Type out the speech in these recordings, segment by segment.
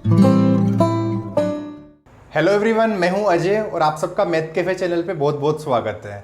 Hello everyone, मैं हूं अजय और आप सबका मैथ कैफे चैनल पे बहुत बहुत स्वागत है।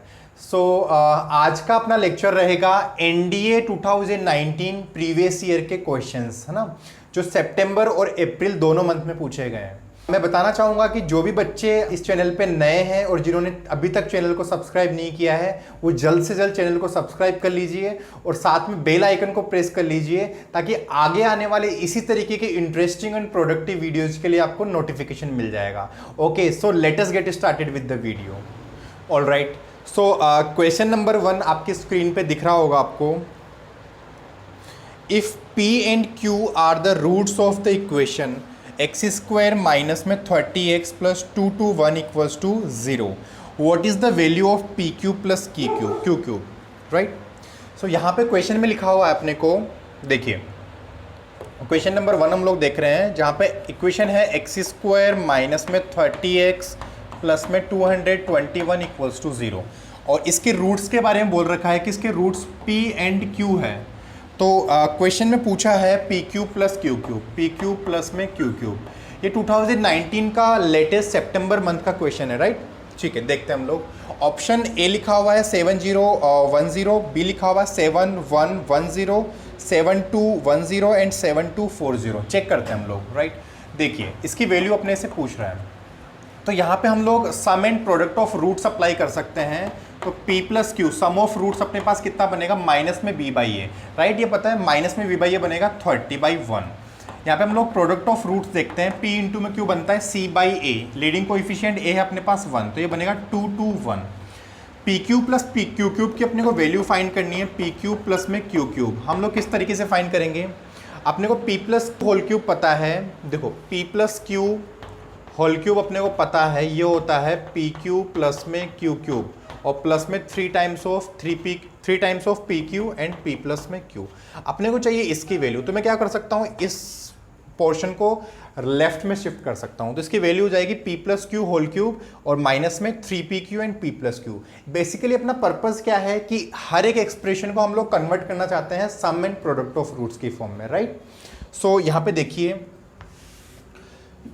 आज का अपना लेक्चर रहेगा एनडीए 2019 प्रीवियस ईयर के क्वेश्चंस, है ना, जो सितंबर और अप्रैल दोनों मंथ में पूछे गए हैं। मैं बताना चाहूँगा कि जो भी बच्चे इस चैनल पे नए हैं और जिन्होंने अभी तक चैनल को सब्सक्राइब नहीं किया है, वो जल्द से जल्द चैनल को सब्सक्राइब कर लीजिए और साथ में बेल आइकन को प्रेस कर लीजिए ताकि आगे आने वाले इसी तरीके के इंटरेस्टिंग एंड प्रोडक्टिव वीडियोज के लिए आपको नोटिफिकेशन मिल जाएगा। Okay, so let us get started with the video. All right, so question number 1 आपकी स्क्रीन पे दिख रहा होगा आपको। If P and Q are the roots of the equation x square minus में 30x plus 2 to 1 equals to 0, what is the value of p q plus q cube, right. So यहाँ पे question में लिखा हुआ है अपने को, देखिए क्वेश्चन नंबर 1 हम लोग देख रहे हैं, जहाँ पे इक्वेशन है एक्स स्क्वायर माइनस में 30x प्लस में 221 इक्वल्स टू 0, और इसके रूट्स के बारे में बोल रखा है कि इसके रूट्स P एंड Q है। तो क्वेश्चन में पूछा है p q plus q cube, P q plus में क्यू क्यूब। ये 2019 का लेटेस्ट सितंबर मंथ का क्वेश्चन है, राइट। ठीक है, देखते हैं हम लोग। ऑप्शन ए लिखा हुआ है 7010, बी लिखा हुआ है 7110, 7210 एंड 7240। चेक करते हैं हम लोग, राइट। देखिए इसकी वैल्यू अपने से पूछ रहा है, तो यहाँ पे हम लोग sum and product of roots apply कर सकते हैं। तो P plus q, sum of roots अपने पास कितना बनेगा, माइनस में B बाई ए, राइट। ये पता है माइनस में B बाई ए बनेगा 30/1। यहाँ पे हम लोग प्रोडक्ट ऑफ रूट्स देखते हैं, P इंटू में Q बनता है C by A, leading coefficient A है अपने पास 1, तो ये बनेगा 2 to 1। P q plus P Q cube की अपने को वैल्यू फाइंड करनी है, पी क्यू प्लस में क्यू क्यूब। हम लोग किस तरीके से फाइंड करेंगे, अपने को P प्लस होल क्यूब पता है, देखो P plus q whole cube अपने को पता है, ये होता है पी क्यू प्लस में क्यू क्यूब और प्लस में 3 times of p q and p plus में क्यू। अपने को चाहिए इसकी वैल्यू, तो मैं क्या कर सकता हूँ, इस पोर्शन को लेफ्ट में शिफ्ट कर सकता हूँ। तो इसकी वैल्यू हो जाएगी p plus q whole cube और माइनस में 3pq and p plus q. Basically अपना पर्पस क्या है कि हर एक एक्सप्रेशन को हम लोग कन्वर्ट करना चाहते हैं sum and product of roots की फॉर्म में, राइट। सो यहाँ पे देखिए,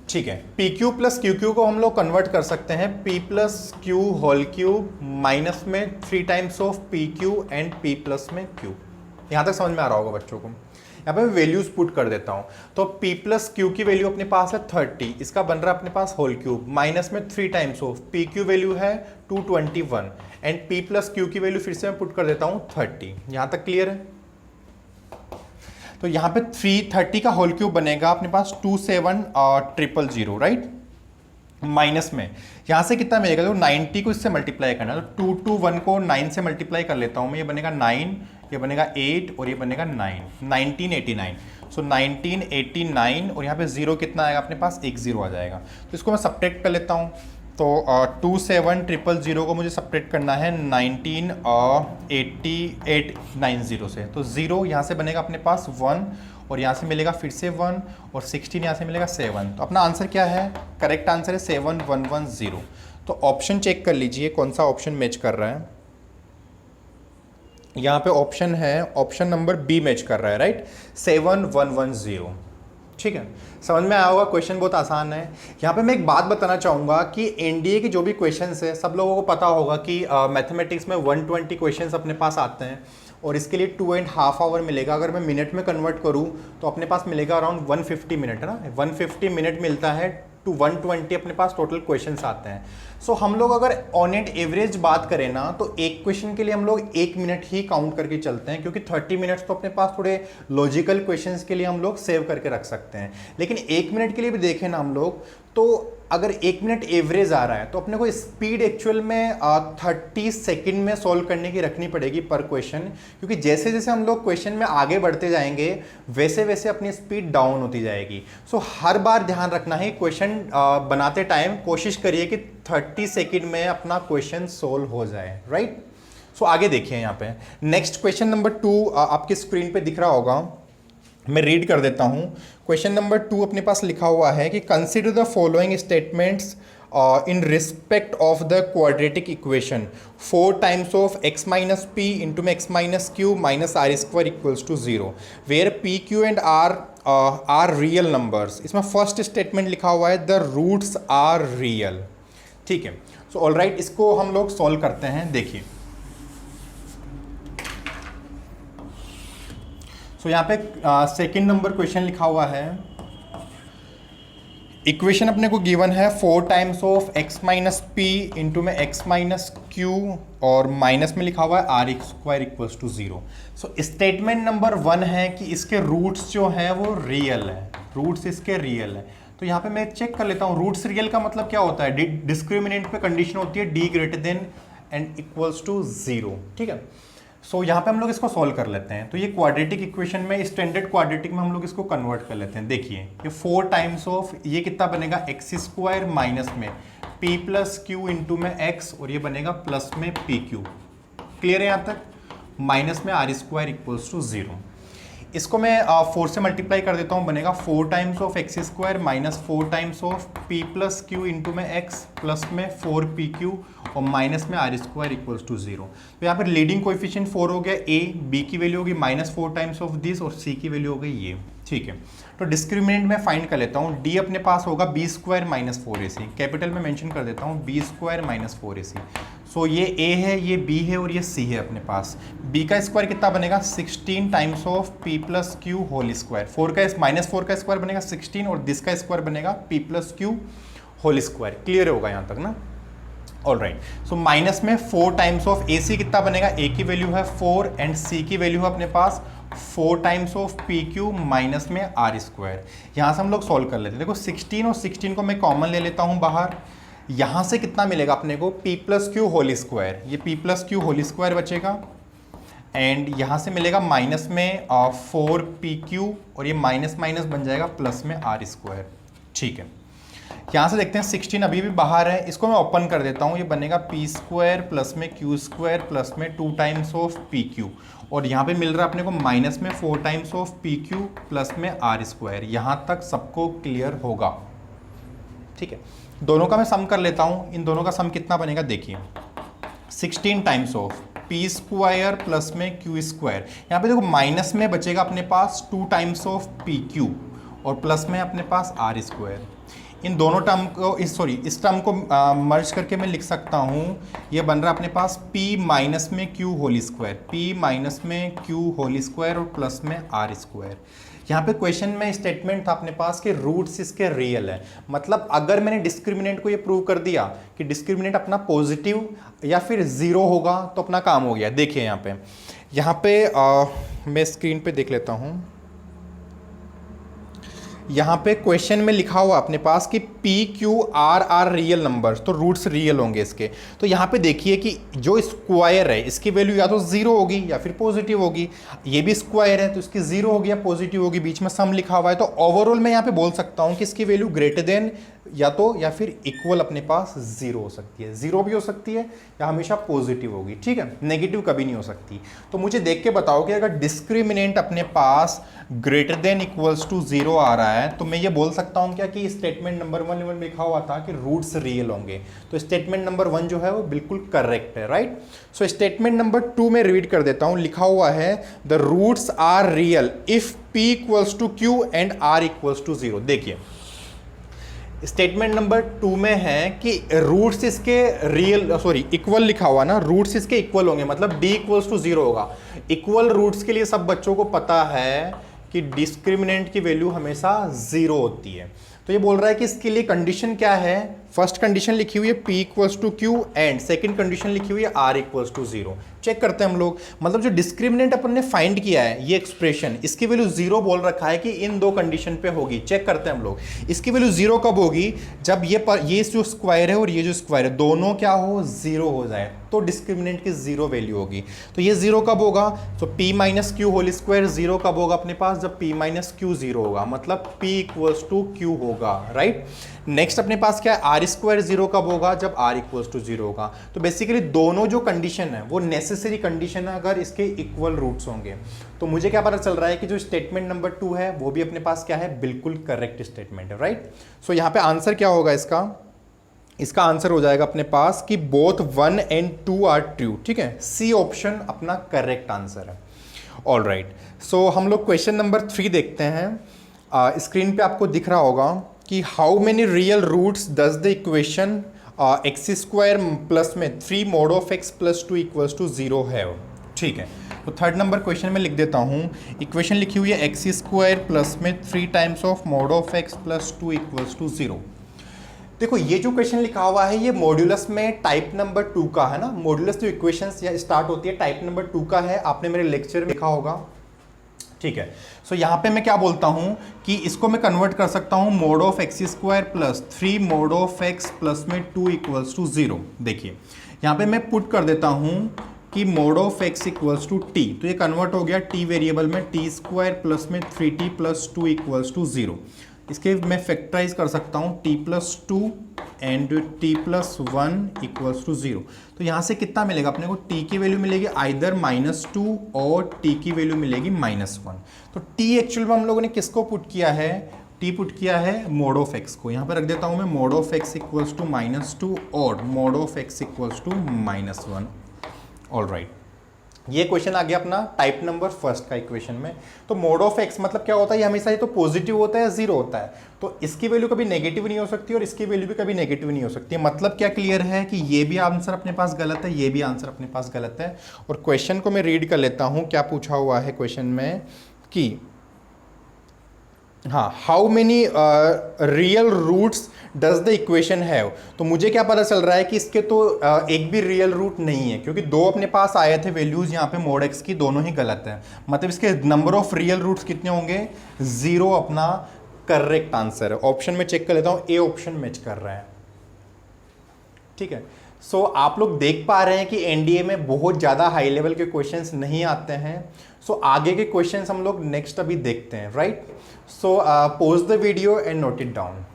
ठीक है, p q plus q q को हम लोग कन्वर्ट कर सकते हैं p plus q whole cube minus में 3 times of p q and p plus में क्यू। यहाँ तक समझ में आ रहा होगा बच्चों को। यहाँ पे मैं वैल्यूज पुट कर देता हूँ, तो पी प्लस क्यू की वैल्यू अपने पास है 30, इसका बन रहा है अपने पास होल क्यूब, माइनस में 3 times of p Q value है 221 एंड पी प्लस क्यू की वैल्यू फिर से मैं पुट कर देता हूँ 30। यहाँ तक क्लियर है। तो यहाँ पे 330 का होल क्यूब बनेगा अपने पास 27000, राइट। माइनस में यहाँ से कितना मिलेगा, तो 90 को इससे मल्टीप्लाई करना है, तो 221 को 9 से मल्टीप्लाई कर लेता हूँ मैं, ये बनेगा 9, ये बनेगा 8 और ये बनेगा 9, 1989। सो 1989 और यहाँ पे 0 कितना आएगा अपने पास, 1 0 आ जाएगा। तो इसको मैं सब्ट्रैक्ट कर लेता हूँ, तो 27000 को मुझे सब्ट्रैक्ट करना है 198890 से, तो 0 यहाँ से बनेगा अपने पास 1 और यहाँ से मिलेगा फिर से 1 और 16 यहाँ से मिलेगा 7। तो अपना आंसर क्या है, करेक्ट आंसर है 7110। तो ऑप्शन चेक कर लीजिए कौन सा ऑप्शन मैच कर रहा है। यहाँ पे ऑप्शन है, ऑप्शन नंबर बी मैच कर रहा है, राइट, 7110। ठीक है, समझ में आया होगा। क्वेश्चन बहुत आसान है। यहाँ पे मैं एक बात बताना चाहूँगा कि एनडीए के जो भी क्वेश्चंस है, सब लोगों को पता होगा कि मैथमेटिक्स में 120 क्वेश्चंस अपने पास आते हैं और इसके लिए 2.5 आवर मिलेगा। अगर मैं मिनट में कन्वर्ट करूँ तो अपने पास मिलेगा अराउंड 150 मिनट, है ना, 150 मिनट मिलता है टू 120 अपने पास टोटल क्वेश्चंस आते हैं। सो हम लोग अगर ऑन एंड एवरेज बात करें ना, तो एक क्वेश्चन के लिए हम लोग 1 मिनट ही काउंट करके चलते हैं, क्योंकि 30 मिनट्स तो अपने पास थोड़े लॉजिकल क्वेश्चंस के लिए हम लोग सेव करके रख सकते हैं। लेकिन 1 मिनट के लिए भी देखें ना हम लोग, तो अगर 1 मिनट एवरेज आ रहा है तो अपने को स्पीड एक्चुअल में 30 सेकंड में सॉल्व करने की रखनी पड़ेगी पर क्वेश्चन, क्योंकि जैसे जैसे हम लोग क्वेश्चन में आगे बढ़ते जाएंगे वैसे वैसे अपनी स्पीड डाउन होती जाएगी। सो हर बार ध्यान रखना है, क्वेश्चन बनाते टाइम कोशिश करिए कि 30 सेकंड में अपना क्वेश्चन सोल्व हो जाए, राइट। सो आगे देखिए, यहाँ पे नेक्स्ट क्वेश्चन नंबर 2 आपकी स्क्रीन पे दिख रहा होगा, मैं रीड कर देता हूँ। क्वेश्चन नंबर 2 अपने पास लिखा हुआ है कि consider the following statements in respect of the quadratic equation 4 times of x minus p into x minus q minus r square equals to 0, where p, q and r are real numbers, इसमें first statement लिखा हुआ है the roots are real. ठीक है, so all right, इसको हम लोग solve करते हैं। देखिए, सो यहाँ पे सेकेंड नंबर क्वेश्चन लिखा हुआ है, इक्वेशन अपने को गिवन है 4 times of x minus p into में x माइनस क्यू और माइनस में लिखा हुआ है are x square equals to 0। So statement number 1 है कि इसके रूट्स जो हैं वो रियल है, रूट्स इसके रियल है। तो यहाँ पे मैं चेक कर लेता हूँ, रूट्स रियल का मतलब क्या होता है, डिस्क्रिमिनेंट पे कंडीशन होती है d greater than and equals to 0। ठीक है, सो यहाँ पे हम लोग इसको सॉल्व कर लेते हैं। तो ये क्वाड्रेटिक इक्वेशन में, स्टैंडर्ड क्वाड्रेटिक में हम लोग इसको कन्वर्ट कर लेते हैं। देखिए, ये 4 टाइम्स ऑफ ये कितना बनेगा, एक्स स्क्वायर माइनस में पी प्लस क्यू इंटू में एक्स और ये बनेगा प्लस में पी क्यू। क्लियर है यहाँ तक? माइनस में आर स्क्वायर इक्वल्स टू 0। इसको मैं 4 से मल्टीप्लाई कर देता हूँ, बनेगा 4 times of x square minus 4 times of P plus Q into में एक्स प्लस में 4 पी क्यू और माइनस में आर स्क्वायर इक्वल्स टू 0। तो यहाँ पर लीडिंग कोएफिशिएंट 4 हो गया, ए बी की वैल्यू होगी -4 टाइम्स ऑफ दिस और सी की वैल्यू हो गई ये। ठीक है, तो डिस्क्रिमिनेंट में फाइंड कर लेता हूँ, डी अपने पास होगा b square minus 4ac, capital में मेंशन कर देता हूँ बी स्क्वायर माइनस 4ac। सो ये a है, ये b है और ये c है अपने पास। b का स्क्वायर कितना बनेगा, 16 times of p plus q whole square, -4 का स्क्वायर बनेगा 16 और दिस का स्क्वायर बनेगा p plus q whole square. Clear होगा यहाँ तक ना? ऑल राइट, सो माइनस में 4 टाइम्स ऑफ ac कितना बनेगा, a की वैल्यू है 4 एंड c की वैल्यू है अपने पास 4 times of p Q minus में आर स्क्वायर। यहाँ से हम लोग सॉल्व कर लेते हैं। देखो 16 और 16 को मैं कॉमन ले लेता हूँ बाहर, यहाँ से कितना मिलेगा अपने को, p plus q whole square, ये p plus q whole square बचेगा एंड यहाँ से मिलेगा माइनस में 4 पी क्यू और ये माइनस माइनस बन जाएगा प्लस में आर स्क्वायर। ठीक है, यहाँ से देखते हैं 16 अभी भी बाहर है, इसको मैं ओपन कर देता हूँ, ये बनेगा पी स्क्वायर प्लस में क्यू स्क्वायर प्लस में 2 टाइम्स ऑफ पी क्यू और यहाँ पे मिल रहा है अपने को माइनस में 4 times of p q plus में आर स्क्वायर। यहाँ तक सबको क्लियर होगा? ठीक है, दोनों का मैं सम कर लेता हूँ, इन दोनों का सम कितना बनेगा देखिए, 16 times of P square plus में क्यू स्क्वायर, यहाँ पे देखो माइनस में बचेगा अपने पास 2 टाइम्स ऑफ पी क्यू और प्लस में अपने पास आर स्क्वायर। इन दोनों टर्म को इस टर्म को मर्ज करके मैं लिख सकता हूँ, ये बन रहा है अपने पास p माइनस में q whole square, p minus में q होल स्क्वायर और प्लस में r स्क्वायर। यहाँ पे क्वेश्चन में स्टेटमेंट था अपने पास कि रूट्स इसके रियल है, मतलब अगर मैंने डिस्क्रिमिनेंट को ये प्रूव कर दिया कि डिस्क्रिमिनेंट अपना पॉजिटिव या फिर 0 होगा तो अपना काम हो गया। देखिए यहाँ पे मैं स्क्रीन पे देख लेता हूँ, यहाँ पे क्वेश्चन में लिखा हुआ अपने पास कि P Q R are real numbers, तो रूट्स रियल होंगे इसके। तो यहाँ पे देखिए कि जो स्क्वायर है इसकी वैल्यू या तो 0 होगी या फिर पॉजिटिव होगी, ये भी स्क्वायर है तो इसकी 0 होगी या पॉजिटिव होगी, बीच में सम लिखा हुआ है। तो ओवरऑल मैं यहाँ पे बोल सकता हूँ कि इसकी वैल्यू ग्रेटर देन या फिर इक्वल अपने पास 0 हो सकती है, 0 भी हो सकती है या हमेशा पॉजिटिव होगी। ठीक है, नेगेटिव कभी नहीं हो सकती। तो मुझे देख के बताओ कि अगर डिस्क्रिमिनेंट अपने पास ग्रेटर देन इक्वल्स टू 0 आ रहा है तो मैं ये बोल सकता हूँ क्या कि स्टेटमेंट नंबर 1 में लिखा हुआ था कि रूट्स रियल होंगे, तो स्टेटमेंट नंबर 1 जो है वो बिल्कुल करेक्ट है, राइट। सो स्टेटमेंट नंबर 2 में रीड कर देता हूँ, लिखा हुआ है the roots are real if p equals to q and r equals to 0। देखिए स्टेटमेंट नंबर 2 में है कि रूट्स इसके इक्वल लिखा हुआ ना, रूट्स इसके इक्वल होंगे, मतलब d इक्वल्स टू 0 होगा। इक्वल रूट्स के लिए सब बच्चों को पता है कि डिस्क्रिमिनेंट की वैल्यू हमेशा 0 होती है। तो ये बोल रहा है कि इसके लिए कंडीशन क्या है, फर्स्ट कंडीशन लिखी हुई है p equals to q and second condition लिखी हुई है r इक्वल्स टू 0। चेक करते हैं हम लोग, मतलब जो डिस्क्रिमिनेंट अपन ने फाइंड किया है ये एक्सप्रेशन, इसकी वैल्यू 0 बोल रखा है कि इन दो कंडीशन पे होगी। चेक करते हैं हम लोग, इसकी वैल्यू 0 कब होगी, जब ये जो स्क्वायर है और ये जो स्क्वायर है दोनों क्या हो, 0 हो जाए, तो डिस्क्रिमिनेंट की 0 वैल्यू होगी। तो ये 0 कब होगा, तो p minus q whole square 0 कब होगा अपने पास, जब p माइनस क्यू 0 होगा, मतलब p इक्वल्स टू क्यू होगा, राइट। नेक्स्ट अपने पास क्या है, आर स्क्वायर 0 कब होगा, जब r इक्वल्स टू 0 होगा। तो बेसिकली दोनों जो कंडीशन है वो नेसेसरी कंडीशन है अगर इसके इक्वल रूट्स होंगे। तो मुझे क्या पता चल रहा है कि जो स्टेटमेंट नंबर 2 है वो भी अपने पास क्या है, बिल्कुल करेक्ट स्टेटमेंट है, राइट। सो यहाँ पे आंसर क्या होगा इसका आंसर हो जाएगा अपने पास कि बोथ 1 एंड 2 आर ट्रू। ठीक है, सी ऑप्शन अपना करेक्ट आंसर है। ऑल राइट, सो हम लोग क्वेश्चन नंबर 3 देखते हैं। स्क्रीन पे आपको दिख रहा होगा कि how many real roots does the equation x square plus में 3 mod of x plus 2 equals to 0 है। ठीक है, तो थर्ड नंबर क्वेश्चन में लिख देता हूँ। इक्वेशन लिखी हुई है एक्स स्क्वायर प्लस में 3 times of mod of x plus 2 equals to 0। देखो ये जो क्वेश्चन लिखा हुआ है ये मॉड्यूलस में टाइप नंबर 2 का है ना। मॉड्यूलस जो इक्वेशन स्टार्ट होती है टाइप नंबर 2 का है, आपने मेरे लेक्चर में लिखा होगा। ठीक है, सो यहाँ पे मैं क्या बोलता हूँ कि इसको मैं कन्वर्ट कर सकता हूँ mod of x square plus 3 mod of x plus में 2 इक्वल्स टू 0। देखिए यहाँ पे मैं पुट कर देता हूँ कि mod of x equals to t, तो ये कन्वर्ट हो गया टी वेरिएबल में टी स्क्वायर प्लस में 3t प्लस 2 इक्वल्स टू 0। इसके मैं फैक्टराइज कर सकता हूँ t plus 2 and t plus 1 equals to 0। तो यहाँ से कितना मिलेगा अपने को, t की वैल्यू मिलेगी आइदर -2 और t की वैल्यू मिलेगी -1। तो t एक्चुअल में हम लोगों ने किसको पुट किया है, t पुट किया है mod ऑफ x को। यहाँ पर रख देता हूँ मैं mod of x equals to -2 और mod of x equals to -1। All right, ये क्वेश्चन आ गया अपना टाइप नंबर फर्स्ट का इक्वेशन में। तो mod ऑफ x मतलब क्या होता है, ये हमेशा ही तो पॉजिटिव होता है, जीरो होता है। तो इसकी वैल्यू कभी नेगेटिव नहीं हो सकती और इसकी वैल्यू भी कभी नेगेटिव नहीं हो सकती। मतलब क्या क्लियर है कि ये भी आंसर अपने पास गलत है, ये भी आंसर अपने पास गलत है। और क्वेश्चन को मैं रीड कर लेता हूँ, क्या पूछा हुआ है क्वेश्चन में कि हाँ, how many real roots does the equation have. तो मुझे क्या पता चल रहा है कि इसके तो एक भी रियल रूट नहीं है, क्योंकि दो अपने पास आए थे वैल्यूज यहाँ पे mod x की, दोनों ही गलत है। मतलब इसके नंबर ऑफ रियल रूट्स कितने होंगे, 0 अपना करेक्ट आंसर है। ऑप्शन में चेक कर लेता हूँ, ए ऑप्शन मैच कर रहा है। ठीक है, सो आप लोग देख पा रहे हैं कि एनडीए में बहुत ज़्यादा हाई लेवल के क्वेश्चंस नहीं आते हैं। सो आगे के क्वेश्चंस हम लोग नेक्स्ट अभी देखते हैं, right. So pause the video and note it down.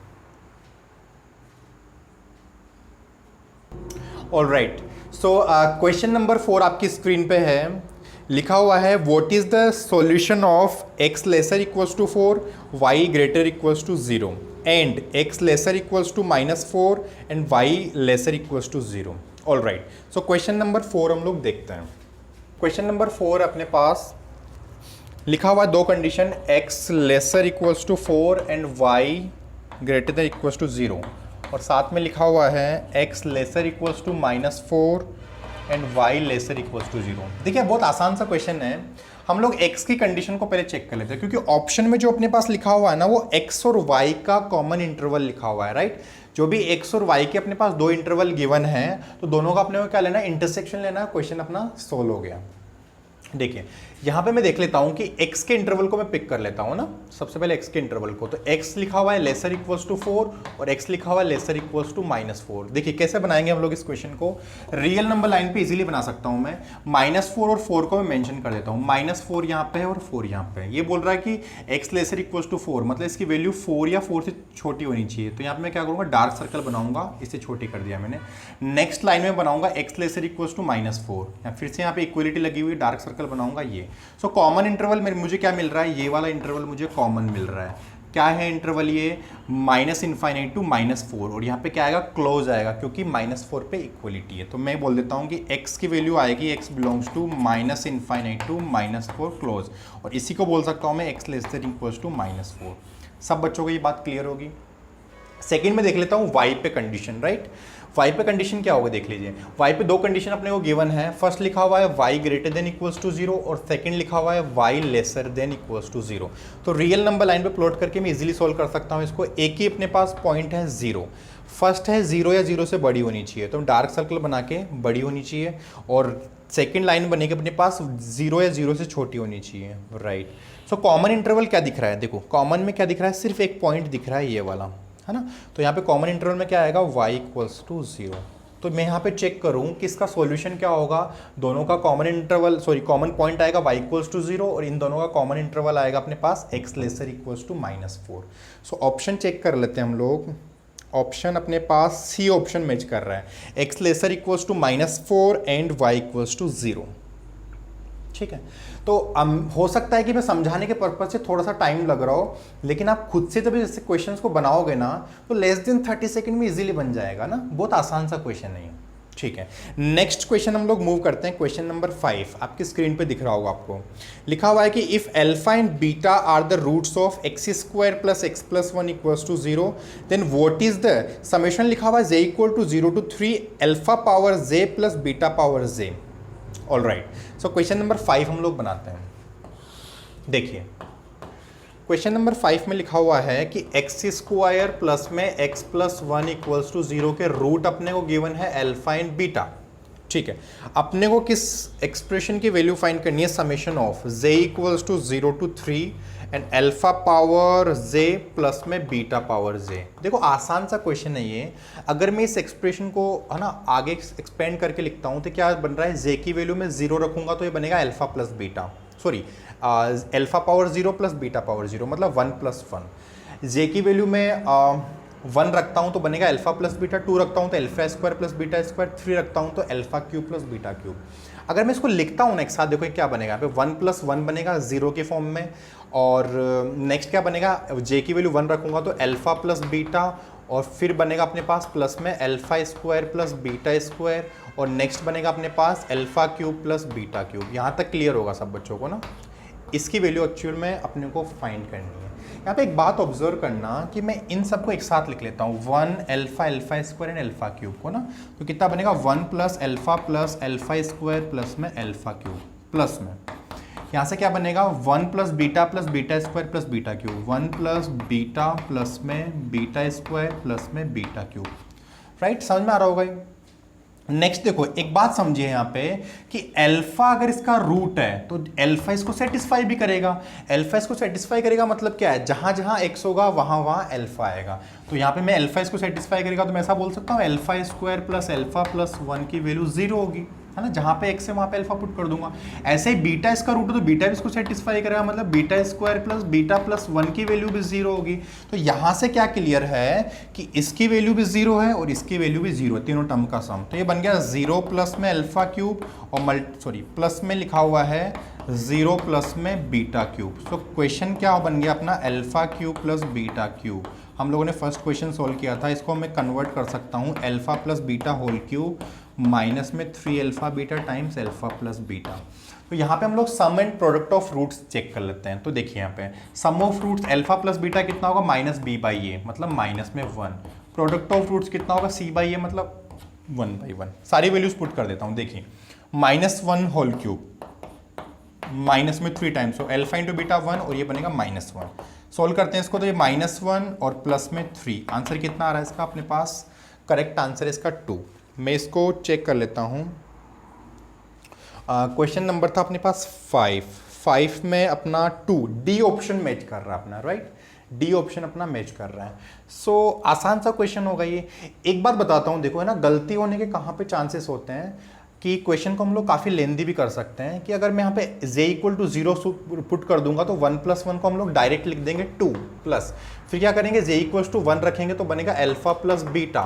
All right, so question number 4 आपकी स्क्रीन पे है। लिखा हुआ है what is the solution of x lesser equals to 4, y greater equals to 0 and x lesser equals to -4 and y lesser equals to 0। All right, so question number 4 हम लोग देखते हैं। क्वेश्चन नंबर 4 अपने पास लिखा हुआ है दो condition, x lesser equals to 4 and y greater than equals to 0, और साथ में लिखा हुआ है x lesser equals to -4 and y lesser equals to 0। देखिए बहुत आसान सा क्वेश्चन है। हम लोग x की कंडीशन को पहले चेक कर लेते हैं, क्योंकि ऑप्शन में जो अपने पास लिखा हुआ है ना वो x और y का कॉमन इंटरवल लिखा हुआ है, राइट। जो भी x और y के अपने पास दो इंटरवल गिवन है, तो दोनों का अपने को क्या लेना है, इंटरसेक्शन लेना है। क्वेश्चन अपना सोल्व हो गया। देखिए यहाँ पे मैं देख लेता हूँ कि x के इंटरवल को मैं पिक कर लेता हूँ ना, सबसे पहले x के इंटरवल को। तो x लिखा हुआ है लेसर इक्वल्स टू 4 और x लिखा हुआ है लेसर इक्वल्स टू -4। देखिए कैसे बनाएंगे हम लोग इस क्वेश्चन को, रियल नंबर लाइन पे इजीली बना सकता हूँ मैं। -4 और 4 को मैं मेंशन कर देता हूँ, -4 यहाँ पे है और 4 यहाँ पे है। ये बोल रहा है कि x लेसर इक्वल्स टू 4, मतलब इसकी वैल्यू 4 या 4 से छोटी होनी चाहिए। तो यहाँ पे मैं क्या करूँगा, डार्क सर्कल बनाऊंगा, इससे छोटी कर दिया मैंने। नेक्स्ट लाइन में बनाऊंगा x लेसर इक्वल्स टू -4, फिर से यहाँ पे इक्वलिटी लगी हुई, डार्क सर्कल बनाऊंगा ये। सो कॉमन इंटरवल मुझे क्या मिल रहा है, ये वाला इंटरवल मुझे कॉमन मिल रहा है। क्या है इंटरवल ये, -∞ टू -4, और यहाँ पे क्या आएगा, क्लोज आएगा, क्योंकि -4 पे इक्वलिटी है। तो मैं बोल देता हूँ कि x की वैल्यू आएगी, x belongs to -∞ to -4 close, और इसी को बोल सकता हूँ मैं x less than equals to -4। सब बच्चों को ये बात क्लियर होगी। सेकंड में देख लेता हूँ y पे कंडीशन, राइट। y पे कंडीशन क्या होगा देख लीजिए। y पे दो कंडीशन अपने को गिवन है। फर्स्ट लिखा हुआ है y greater than equals to 0 और सेकंड लिखा हुआ है y lesser than equals to 0। तो रियल नंबर लाइन पे प्लॉट करके मैं इजीली सॉल्व कर सकता हूँ इसको। एक ही अपने पास पॉइंट है 0, फर्स्ट है 0 या 0 से बड़ी होनी चाहिए, तो डार्क सर्कल बना के बड़ी होनी चाहिए, और सेकेंड लाइन बनेगी अपने पास 0 या 0 से छोटी होनी चाहिए, राइट। सो कॉमन इंटरवल क्या दिख रहा है, देखो कॉमन में क्या दिख रहा है, सिर्फ एक पॉइंट दिख रहा है ये वाला, है ना। तो यहाँ पे कॉमन इंटरवल में क्या आएगा, y इक्वल्स टू 0। तो मैं यहाँ पे चेक करूँ कि इसका सॉल्यूशन क्या होगा। दोनों का common interval, sorry common point आएगा y इक्वल्स टू 0, और इन दोनों का कॉमन इंटरवल आएगा अपने पास x lesser equals to -4। So option check कर लेते हैं हम लोग। ऑप्शन अपने पास सी ऑप्शन मैच कर रहा है, x lesser equals to -4 and y equals to 0। ठीक है, तो हो सकता है कि मैं समझाने के पर्पज से थोड़ा सा टाइम लग रहा हो, लेकिन आप खुद से जब जैसे क्वेश्चंस को बनाओगे ना, तो लेस देन 30 सेकंड में इजीली बन जाएगा ना। बहुत आसान सा क्वेश्चन नहीं है, ठीक है, नेक्स्ट क्वेश्चन हम लोग मूव करते हैं। क्वेश्चन नंबर 5 आपकी स्क्रीन पे दिख रहा होगा आपको। लिखा हुआ है कि if alpha and beta are the roots of x square plus x plus one equals to 0, then what is the summation. लिखा हुआ है j equal to 0 to 3 alpha power j plus beta power j. All right, so question number 5 हम लोग बनाते हैं। देखिए question number 5 में लिखा हुआ है कि एक्स स्क्वायर प्लस में x plus one equals to 0 के रूट अपने को गिवन है अल्फा एंड बीटा। ठीक है, अपने को किस एक्सप्रेशन की वैल्यू फाइंड करनी है, summation of j equals to 0 to 3 and alpha power j plus में बीटा पावर जे। देखो आसान सा क्वेश्चन है ये। अगर मैं इस एक्सप्रेशन को है ना आगे एक्सपेंड करके लिखता हूँ तो क्या बन रहा है, जे की वैल्यू में 0 रखूंगा तो ये बनेगा alpha plus beta, sorry alpha power 0 plus beta power 0, मतलब 1 प्लस 1। जे की वैल्यू में 1 रखता हूँ तो बनेगा अल्फा प्लस बीटा, 2 रखता हूँ तो alpha square plus beta square, 3 रखता हूँ तो alpha cube plus beta cube. अगर मैं इसको लिखता हूँ ना एक साथ, देखो क्या बनेगा, यहाँ पे 1 प्लस 1 बनेगा 0 के फॉर्म में, और नेक्स्ट क्या बनेगा, जे की वैल्यू 1 रखूँगा तो अल्फा प्लस बीटा, और फिर बनेगा अपने पास प्लस में alpha square plus beta square, और नेक्स्ट बनेगा अपने पास alpha cube plus beta cube. यहाँ तक क्लियर होगा सब बच्चों को ना। इसकी वैल्यू एक्चुअल में अपने को फाइंड करनी है। यहाँ पे एक बात ऑब्जर्व करना कि मैं इन सबको एक साथ लिख लेता हूँ, 1 alpha alpha square and alpha cube को ना, तो कितना बनेगा 1 प्लस अल्फा स्क्वायर प्लस में अल्फा क्यूब, प्लस में यहाँ से क्या बनेगा 1 plus beta square plus beta cube, 1 plus beta plus में बीटा स्क्वायर प्लस में बीटा क्यूब। राइट, समझ में आ रहा होगा। नेक्स्ट देखो एक बात समझिए यहाँ पे कि अल्फा अगर इसका रूट है तो अल्फा इसको सेटिस्फाई भी करेगा। अल्फा इसको सेटिस्फाई करेगा मतलब क्या है, जहां जहां एक्स होगा वहां वहां अल्फा आएगा। तो यहाँ पे मैं अल्फा इसको सेटिस्फाई करेगा तो मैं ऐसा बोल सकता हूँ alpha square plus alpha plus 1 की वैल्यू 0 होगी, है ना, जहां पे एक्स है वहां पे अल्फा पुट कर दूंगा। ऐसे ही बीटा इसका रूट है तो बीटा भी इसको सेटिस्फाई करेगा, मतलब beta square plus beta plus 1 की वैल्यू भी 0 होगी। तो यहां से क्या क्लियर है कि इसकी वैल्यू भी 0 है और इसकी वैल्यू भी 0 है, तीनों टर्म का सम। तो ये बन गया 0 प्लस में अल्फा क्यूब और प्लस में लिखा हुआ है 0 प्लस में बीटा क्यूब। सो क्वेश्चन क्या बन गया अपना, alpha cube plus beta cube. हम लोगों ने फर्स्ट क्वेश्चन सोल्व किया था, इसको मैं कन्वर्ट कर सकता हूँ alpha plus beta whole cube minus में 3 alpha beta times alpha plus beta. तो यहाँ पे हम लोग sum and product of roots check कर लेते हैं। तो देखिए यहाँ पे sum of roots alpha plus beta कितना होगा, माइनस बी बाई ए, मतलब माइनस में 1। प्रोडक्ट ऑफ रूट्स कितना होगा, सी बाई ए, मतलब 1 बाई 1। सारी वैल्यूज पुट कर देता हूँ। देखिए -1 होल क्यूब माइनस में 3 टाइम्स, तो अल्फा इंटू बीटा 1 और ये बनेगा -1। सोल्व करते हैं इसको, तो ये -1 और प्लस में 3। आंसर कितना आ रहा है इसका अपने पास, करेक्ट आंसर है इसका 2। मैं इसको चेक कर लेता हूँ। क्वेश्चन नंबर था अपने पास 5 में अपना 2 डी ऑप्शन मैच कर रहा है अपना, राइट, डी ऑप्शन अपना मैच कर रहा है। सो आसान सा क्वेश्चन होगा ये। एक बात बताता हूँ, देखो है ना, गलती होने के कहाँ पे चांसेस होते हैं कि क्वेश्चन को हम लोग काफ़ी लेंदी भी कर सकते हैं कि अगर मैं यहाँ पे जे इक्वल टू 0 पुट कर दूंगा तो 1 प्लस 1 को हम लोग डायरेक्ट लिख देंगे 2 प्लस, फिर क्या करेंगे जे इक्वल्स टू 1 रखेंगे तो बनेगा अल्फा प्लस बीटा,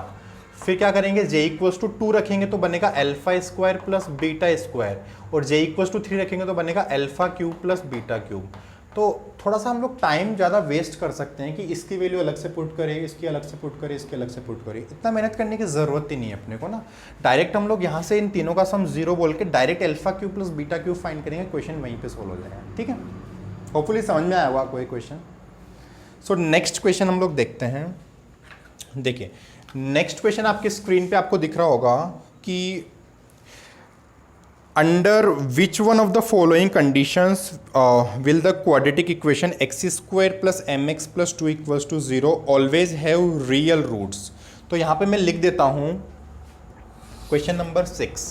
फिर क्या करेंगे जे इक्वल्स टू 2 रखेंगे तो बनेगा alpha square plus beta square, और जे इक्वल्स टू 3 रखेंगे तो बनेगा alpha cube plus beta cube. तो थोड़ा सा हम लोग टाइम ज़्यादा वेस्ट कर सकते हैं कि इसकी वैल्यू अलग से पुट करें, इसकी अलग से पुट करें, इसकी अलग से पुट करें। इतना मेहनत करने की ज़रूरत ही नहीं है अपने को ना। डायरेक्ट हम लोग यहाँ से इन तीनों का सम 0 बोल के direct alpha cube plus beta cube find करेंगे, क्वेश्चन वहीं पे सोल्व हो जाएगा। ठीक है, होपफुली समझ में आया होगा कोई क्वेश्चन। सो नेक्स्ट क्वेश्चन हम लोग देखते हैं। देखिए नेक्स्ट क्वेश्चन आपके स्क्रीन पे आपको दिख रहा होगा कि under which one of the following conditions will the quadratic equation x square plus m x plus 2 equals to 0 always have real roots. तो यहाँ पे मैं लिख देता हूँ क्वेश्चन नंबर 6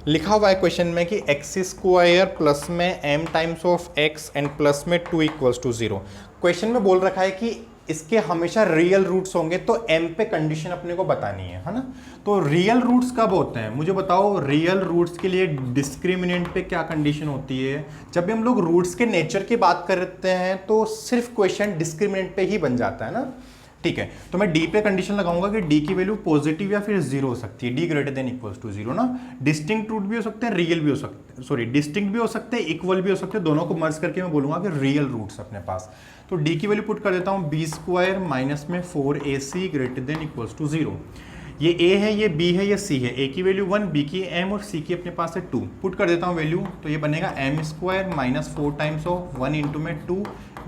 लिखा हुआ है क्वेश्चन में कि एक्स स्क्वायर प्लस में m times of x and plus में 2 इक्वल्स टू 0। क्वेश्चन में बोल रखा है कि इसके हमेशा रियल रूट्स होंगे, तो m पे कंडीशन अपने को बतानी है ना। तो रियल रूट्स कब होते हैं मुझे बताओ, रियल रूट्स के लिए डिस्क्रिमिनेंट पे क्या कंडीशन होती है। जब भी हम लोग रूट्स के नेचर की बात करते हैं तो सिर्फ क्वेश्चन डिस्क्रिमिनेंट पे ही बन जाता है ना। ठीक है, तो मैं d पे कंडीशन लगाऊंगा कि d की वैल्यू पॉजिटिव या फिर 0 हो सकती है, d greater than equals to 0 ना। डिस्टिंक्ट रूट भी हो सकते हैं, रियल भी हो सकते हैं, सॉरी डिस्टिंक्ट भी हो सकते हैं, इक्वल भी हो सकते हैं, दोनों को मर्ज करके मैं बोलूंगा कि रियल रूट्स अपने पास। तो d की वैल्यू पुट कर देता हूँ b स्क्वायर माइनस में 4ac greater than equals to 0। ये a है, ये b है, ये c है। a की वैल्यू 1, b की m और c की अपने पास है 2। पुट कर देता हूँ वैल्यू, तो ये बनेगा m square minus 4 times of 1 into में 2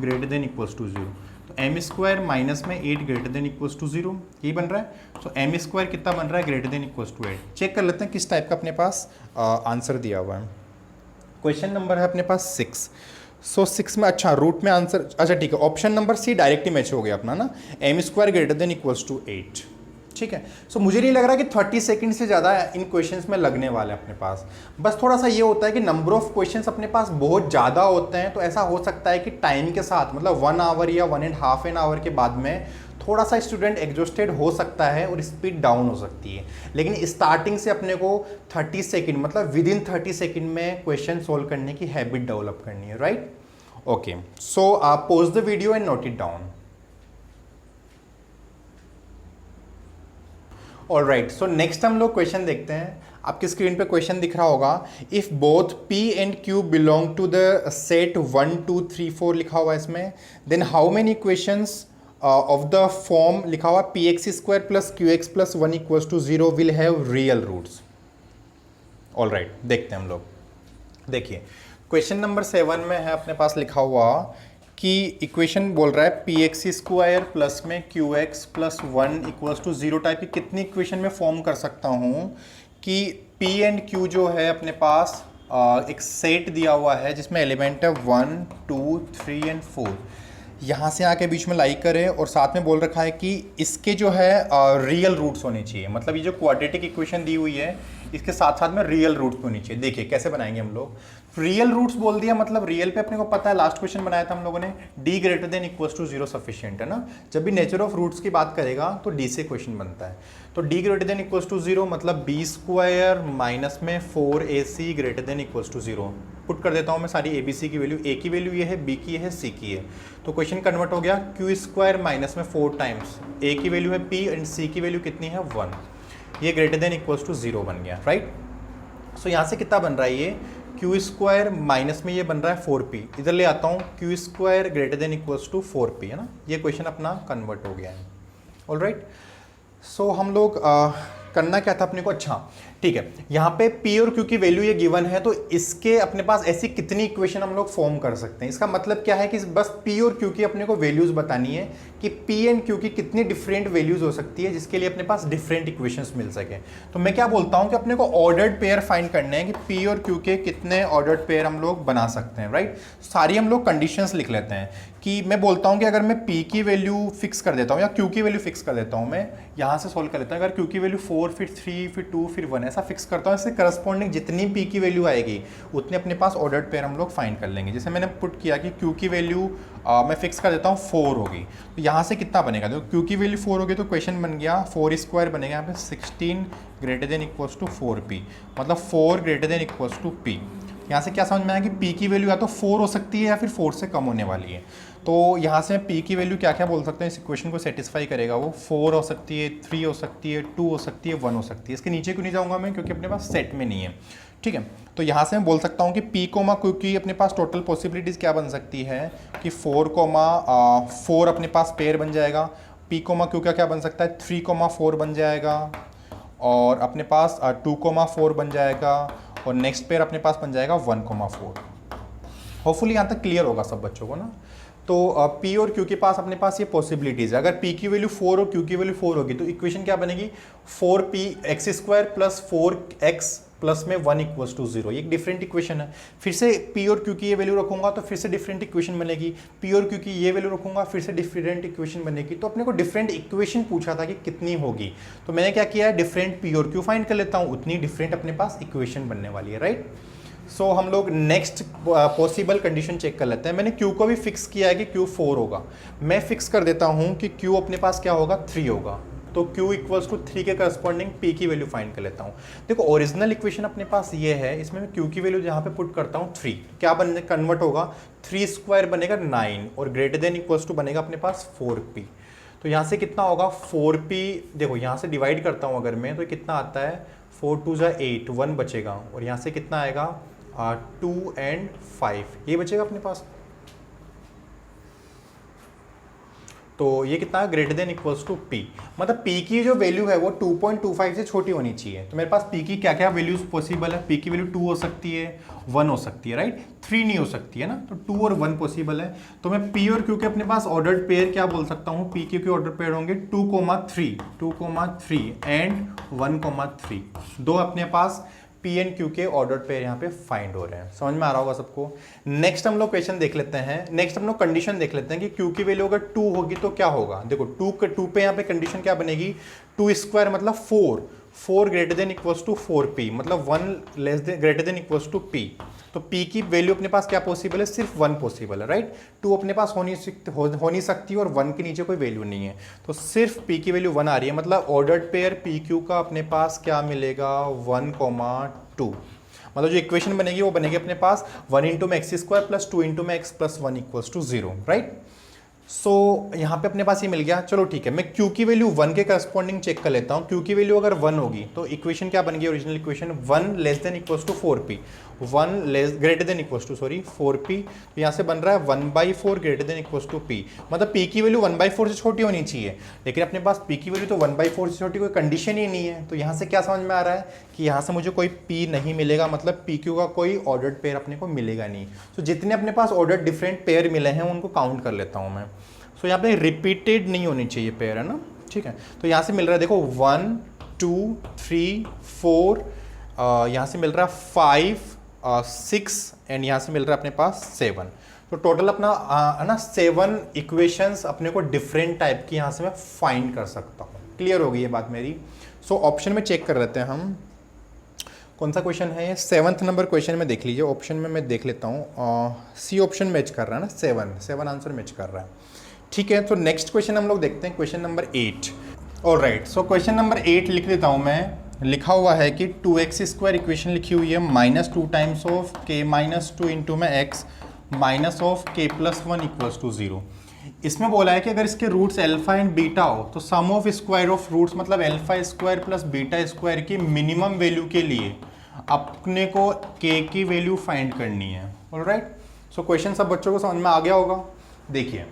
ग्रेटर देन इक्वल्स टू 0। तो m स्क्वायर माइनस में 8 ग्रेटर देन इक्वल्स टू 0, यही बन रहा है। सो m स्क्वायर कितना बन रहा है, greater than equals to 8। Check कर लेते हैं किस टाइप का अपने पास आंसर दिया हुआ है। क्वेश्चन नंबर है अपने पास 6। सो 6 में अच्छा रूट में आंसर, अच्छा ठीक है, option number C directly match हो गया अपना ना, m square greater than equals to 8। ठीक है। सो मुझे नहीं लग रहा कि 30 सेकंड से ज़्यादा इन क्वेश्चंस में लगने वाले अपने पास। बस थोड़ा सा ये होता है कि नंबर ऑफ क्वेश्चंस अपने पास बहुत ज़्यादा होते हैं, तो ऐसा हो सकता है कि टाइम के साथ मतलब 1 आवर या 1.5 एन आवर के बाद में थोड़ा सा स्टूडेंट एग्जॉस्टेड हो सकता है और स्पीड डाउन हो सकती है। लेकिन स्टार्टिंग से अपने को 30 सेकंड मतलब विद इन 30 सेकंड में क्वेश्चन सोल्व करने की हैबिट डेवलप करनी है, राइट। ओके, सो आप pause the video and note it down. Alright, so next हम लोग क्वेश्चन देखते हैं। आपकी स्क्रीन पे क्वेश्चन दिख रहा होगा, if both p and q belong to the set 1 2 3 4 लिखा हुआ है इसमें, then how many equations of the form लिखा हुआ px square plus qx plus 1 equals to 0 will have real roots. Alright, देखते हैं हम लोग। देखिए क्वेश्चन नंबर 7 में है अपने पास लिखा हुआ कि इक्वेशन बोल रहा है पी एक्स स्क्वायर प्लस में Q X plus 1 equals to 0 type की कितनी इक्वेशन में फॉर्म कर सकता हूँ कि P एंड Q जो है अपने पास एक सेट दिया हुआ है जिसमें एलिमेंट है 1 2 3 एंड 4। यहाँ से आके बीच में लाइक करें और साथ में बोल रखा है कि इसके जो है रियल रूट्स होने चाहिए। मतलब ये जो क्वाड्रेटिक इक्वेशन दी हुई है इसके साथ साथ में रियल रूट्स होनी चाहिए। देखिए कैसे बनाएंगे हम लोग। रियल रूट्स बोल दिया मतलब रियल पे अपने को पता है, लास्ट क्वेश्चन बनाया था हम लोगों ने, d greater than equals to 0 sufficient है ना। जब भी नेचर ऑफ रूट्स की बात करेगा तो d से क्वेश्चन बनता है। तो d greater than equals to 0 मतलब b स्क्वायर माइनस में 4ac greater than equals to 0। Put कर देता हूँ मैं सारी abc की वैल्यू। a की वैल्यू ये है, b की है, c की है। तो क्वेश्चन कन्वर्ट हो गया q स्क्वायर माइनस में 4 टाइम्स a की वैल्यू है p एंड c की वैल्यू कितनी है 1। ये ग्रेटर देन इक्वल्स टू 0 बन गया, राइट। सो यहाँ से कितना बन रहा है ये क्यू स्क्वायर माइनस में ये बन रहा है 4p। इधर ले आता हूँ Q square greater than equals to 4p है ना। ये क्वेश्चन अपना कन्वर्ट हो गया है। ऑलराइट, सो हम लोग करना क्या था अपने को, अच्छा ठीक है, यहाँ पे p और q की वैल्यू ये गिवन है तो इसके अपने पास ऐसी कितनी इक्वेशन हम लोग फॉर्म कर सकते हैं। इसका मतलब क्या है कि बस p और q की अपने को वैल्यूज बतानी है कि p एंड q की कितनी डिफरेंट वैल्यूज हो सकती है जिसके लिए अपने पास डिफरेंट इक्वेशंस मिल सके। तो मैं क्या बोलता हूँ कि अपने को ऑर्डर्ड पेयर फाइंड करने हैं कि p और q के कितने ऑर्डर्ड पेयर हम लोग बना सकते हैं, राइट। सारी हम लोग कंडीशंस लिख लेते हैं कि मैं बोलता हूँ कि अगर मैं p की वैल्यू फिक्स कर देता हूँ या q की वैल्यू फिक्स कर देता हूँ, मैं यहाँ से सोल्व कर लेता हूँ। अगर q की वैल्यू 4 फिर 3 फिर 2 फिर 1 ऐसा फिक्स करता हूँ, इससे करस्पॉन्डिंग जितनी p की वैल्यू आएगी उतने अपने पास ऑर्डर्ड पेयर हम लोग फाइंड कर लेंगे। जैसे मैंने पुट किया कि q की वैल्यू मैं फिक्स कर देता हूँ 4 होगी, तो यहाँ से कितना बनेगा, तो q की वैल्यू 4 होगी तो क्वेश्चन बन गया 4 स्क्वायर बनेगा यहाँ पे 16 greater than equals to 4p, मतलब 4 greater than equals to p। यहाँ से क्या समझ में आया कि p की वैल्यू या तो 4 हो सकती है या फिर 4 से कम होने वाली है। तो यहाँ से p की वैल्यू क्या क्या बोल सकते हैं इस इक्वेशन को सेटिस्फाई करेगा, वो 4 हो सकती है, 3 हो सकती है, 2 हो सकती है, 1 हो सकती है। इसके नीचे क्यों नहीं जाऊँगा मैं, क्योंकि अपने पास सेट में नहीं है, ठीक है। तो यहाँ से मैं बोल सकता हूँ कि p कोमा q की अपने पास टोटल पॉसिबिलिटीज़ क्या बन सकती है कि 4 कोमा 4 अपने पास पेयर बन जाएगा, p कोमा q का क्या बन सकता है 3 कोमा 4 बन जाएगा, और अपने पास 2 कोमा 4 बन जाएगा, और नेक्स्ट पेयर अपने पास बन जाएगा 1 कोमा 4। होपफुली यहाँ तक क्लियर होगा सब बच्चों को ना। तो p और q के पास अपने पास ये पॉसिबिलिटीज़ है। अगर p की वैल्यू 4 और q की वैल्यू 4 होगी तो इक्वेशन क्या बनेगी 4p x square plus 4x plus में 1 इक्वल्स टू 0। ये एक डिफरेंट इक्वेशन है। फिर से p और q की ये वैल्यू रखूंगा तो फिर से डिफरेंट इक्वेशन बनेगी, p और q की ये वैल्यू रखूंगा फिर से डिफरेंट इक्वेशन बनेगी। तो अपने को डिफरेंट इक्वेशन पूछा था कि कितनी होगी, तो मैंने क्या किया है डिफरेंट p और q फाइंड कर लेता हूँ, उतनी डिफरेंट अपने पास इक्वेशन बनने वाली है, राइट। सो हम लोग नेक्स्ट पॉसिबल कंडीशन चेक कर लेते हैं। मैंने q को भी फिक्स किया है कि q 4 होगा, मैं फिक्स कर देता हूँ कि q अपने पास क्या होगा 3 होगा, तो q इक्वल्स टू 3 के करस्पॉन्डिंग p की वैल्यू फाइंड कर लेता हूँ। देखो ओरिजिनल इक्वेशन अपने पास ये है, इसमें मैं q की वैल्यू यहाँ पे पुट करता हूँ 3, क्या बनने कन्वर्ट होगा 3 स्क्वायर बनेगा 9 और ग्रेटर देन इक्वल्स टू बनेगा अपने पास 4p। तो यहाँ से कितना होगा 4p, देखो यहाँ से डिवाइड करता हूँ अगर मैं तो कितना आता है 4 2 जा 8, 1 बचेगा, और यहाँ से कितना आएगा 2 एंड 5, ये बचेगा अपने पास। तो ये कितना है, greater than equals to P, मतलब पी की जो वैल्यू है वो 2.25 से छोटी होनी चाहिए। तो मेरे पास पी की क्या क्या वैल्यूज पॉसिबल है, पी की वैल्यू 2 हो सकती है, 1 हो सकती है, राइट, 3 नहीं हो सकती है ना, तो 2 और 1 पॉसिबल है। तो मैं पी और क्यू के अपने पास ऑर्डर्ड पेयर क्या बोल सकता हूँ, पी क्यू के ऑर्डर पेयर होंगे 2,3 एंड 1,3, दो अपने पास पी एंड क्यू के ऑर्डर पेयर यहाँ पे फाइंड हो रहे हैं। समझ में आ रहा होगा सबको। नेक्स्ट हम लोग क्वेश्चन देख लेते हैं, नेक्स्ट हम लोग कंडीशन देख लेते हैं कि क्यू की वैल्यू अगर 2 होगी तो क्या होगा। देखो 2 पे यहाँ पे कंडीशन क्या बनेगी, 2 स्क्वायर मतलब 4 greater than equals to 4p, मतलब 1 less than greater than equals to p। तो p की वैल्यू अपने पास क्या पॉसिबल है, सिर्फ 1 पॉसिबल है, राइट। 2 अपने पास हो नहीं सकती और 1 के नीचे कोई वैल्यू नहीं है, तो सिर्फ p की वैल्यू 1 आ रही है, मतलब ऑर्डर्ड पेयर p q का अपने पास क्या मिलेगा, 1,2। मतलब जो इक्वेशन बनेगी वो बनेगी अपने पास 1 इंटू में एक्स स्क्वायर प्लस 2 इंटू में x plus 1 equals to 0, right. So यहाँ पे अपने पास ये मिल गया। चलो ठीक है, मैं Q की वैल्यू 1 के करस्पॉन्डिंग चेक कर लेता हूँ। Q की वैल्यू अगर 1 होगी तो इक्वेशन क्या बन गई, original equation 1 less than equals to 4p, 1 less greater than equals to 4p, तो यहाँ से बन रहा है 1/4 greater than equals to p, मतलब p की वैल्यू 1/4 से छोटी होनी चाहिए, लेकिन अपने पास p की वैल्यू तो 1/4 से छोटी कोई कंडीशन ही नहीं है। तो यहाँ से क्या समझ में आ रहा है कि यहाँ से मुझे कोई p नहीं मिलेगा, मतलब pq का कोई ऑर्डर्ड पेयर अपने को मिलेगा नहीं। तो जितने अपने पास ऑर्डर्ड डिफरेंट पेयर मिले हैं उनको काउंट कर लेता हूँ मैं। सो यहाँ पे रिपीटेड नहीं होनी चाहिए पेयर, है ना, ठीक है। तो यहाँ से मिल रहा है देखो 1 2 3 4, यहाँ से मिल रहा है 5 6 एंड यहाँ से मिल रहा है अपने पास 7। तो टोटल अपना है ना 7 इक्वेशंस अपने को डिफरेंट टाइप की यहाँ से मैं फाइंड कर सकता हूँ। क्लियर हो गई ये बात मेरी। सो ऑप्शन में चेक कर लेते हैं हम, कौन सा क्वेश्चन है ये, 7th नंबर क्वेश्चन में देख लीजिए। ऑप्शन में मैं देख लेता हूँ, सी ऑप्शन मैच कर रहा है ना, 7 आंसर मैच कर रहा है, ठीक है। तो नेक्स्ट क्वेश्चन हम लोग देखते हैं, question number 8। Alright, so question number 8 लिख देता हूँ मैं। लिखा हुआ है कि 2x² इक्वेशन लिखी हुई है -2 टाइम्स ऑफ k - 2 इंटू में x minus of k + 1 equals to 0। इसमें बोला है कि अगर इसके रूट्स अल्फा एंड बीटा हो तो सम ऑफ स्क्वायर ऑफ रूट्स, मतलब अल्फा² प्लस बीटा² की मिनिमम वैल्यू के लिए अपने को k की वैल्यू फाइंड करनी है। ऑलराइट, सो क्वेश्चन सब बच्चों को समझ में आ गया होगा। देखिए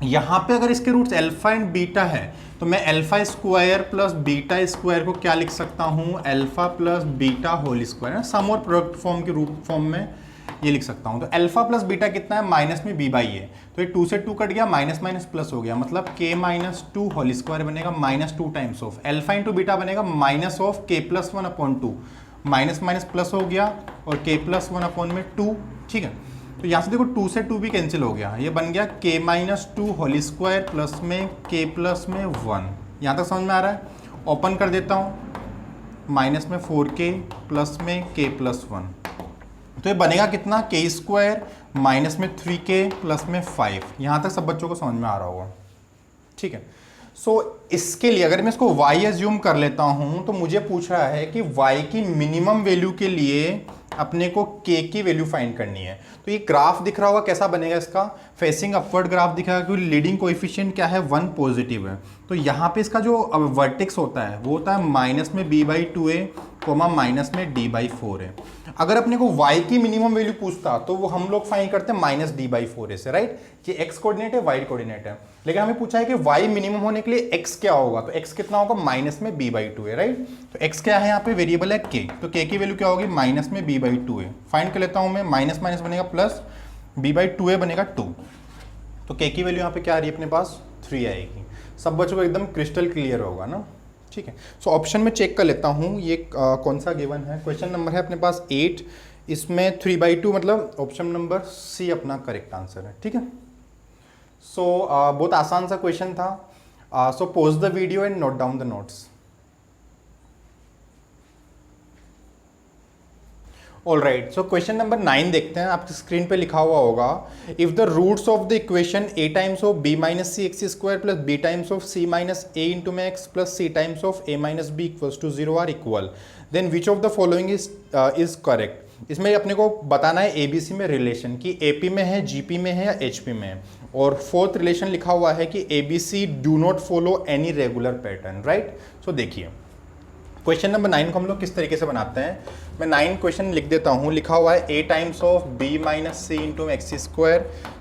यहाँ पे अगर इसके रूट्स अल्फा एंड बीटा है तो मैं अल्फा² प्लस बीटा² को क्या लिख सकता हूँ, alpha plus beta whole square, sum और प्रोडक्ट फॉर्म के रूप फॉर्म में ये लिख सकता हूँ। तो अल्फा प्लस बीटा कितना है, माइनस में b/a है, तो ये 2 से 2 कट गया, माइनस माइनस प्लस हो गया, मतलब k - 2 होल स्क्वायर बनेगा -2 times of alpha into beta बनेगा minus of k + 1/2, minus minus plus हो गया और k + 1/2, ठीक है। तो यहाँ से देखो 2 से 2 भी कैंसिल हो गया, ये बन गया k - 2 होल स्क्वायर प्लस में k + में 1। यहाँ तक समझ में आ रहा है। ओपन कर देता हूँ, माइनस में 4k प्लस में k + 1, तो ये बनेगा कितना, k² माइनस में 3k प्लस में 5। यहाँ तक सब बच्चों को समझ में आ रहा होगा, ठीक है। सो इसके लिए अगर मैं इसको y एज्यूम कर लेता हूँ तो मुझे पूछ रहा है कि y की मिनिमम वैल्यू के लिए अपने को k की वैल्यू फाइंड करनी है। तो ये ग्राफ दिख रहा होगा, कैसा बनेगा इसका, फेसिंग अपवर्ड ग्राफ दिखेगा, क्योंकि लीडिंग कोएफिशिएंट क्या है, 1 पॉजिटिव है। तो यहाँ पे इसका जो वर्टेक्स होता है वो होता है माइनस में b/2a, माइनस में d/4 है। अगर अपने को y की मिनिमम वैल्यू पूछता तो वो हम लोग फाइंड करते हैं -d/4a से, राइट। ये x कोऑर्डिनेट है, y कोऑर्डिनेट है, लेकिन हमें पूछा है कि y मिनिमम होने के लिए x क्या होगा, तो x कितना होगा, माइनस में b/2a, राइट। तो x क्या है यहाँ पे, वेरिएबल है k, तो k की वैल्यू क्या होगी, माइनस में b/2a। फाइंड कर लेता हूँ मैं, माइनस माइनस बनेगा प्लस, b/2a बनेगा 2, तो k की वैल्यू यहाँ पे क्या आ रही है अपने पास, 3 आएगी। सब बच्चों को एकदम क्रिस्टल क्लियर होगा ना, ठीक है। सो ऑप्शन में चेक कर लेता हूँ ये कौन सा गिवन है। क्वेश्चन नंबर है अपने पास 8, इसमें 3/2 मतलब ऑप्शन नंबर सी अपना करेक्ट आंसर है, ठीक है। सो बहुत आसान सा क्वेश्चन था। So pause the video and note down the notes. Alright, so question number 9 देखते हैं। आपकी स्क्रीन पे लिखा हुआ होगा, if the roots of the equation a times of b - c x² plus b times of c - a into में x plus c times of a - b equals to 0 are equal, then which of the following is correct. इसमें अपने को बताना है ABC में relation कि AP में है, GP में है या HP में है। और फोर्थ रिलेशन लिखा हुआ है कि ABC do not follow any regular pattern, right. So देखिए क्वेश्चन नंबर 9 को हम लोग किस तरीके से बनाते हैं, मैं 9 क्वेश्चन लिख देता हूँ। लिखा हुआ है a times of b minus c into में x square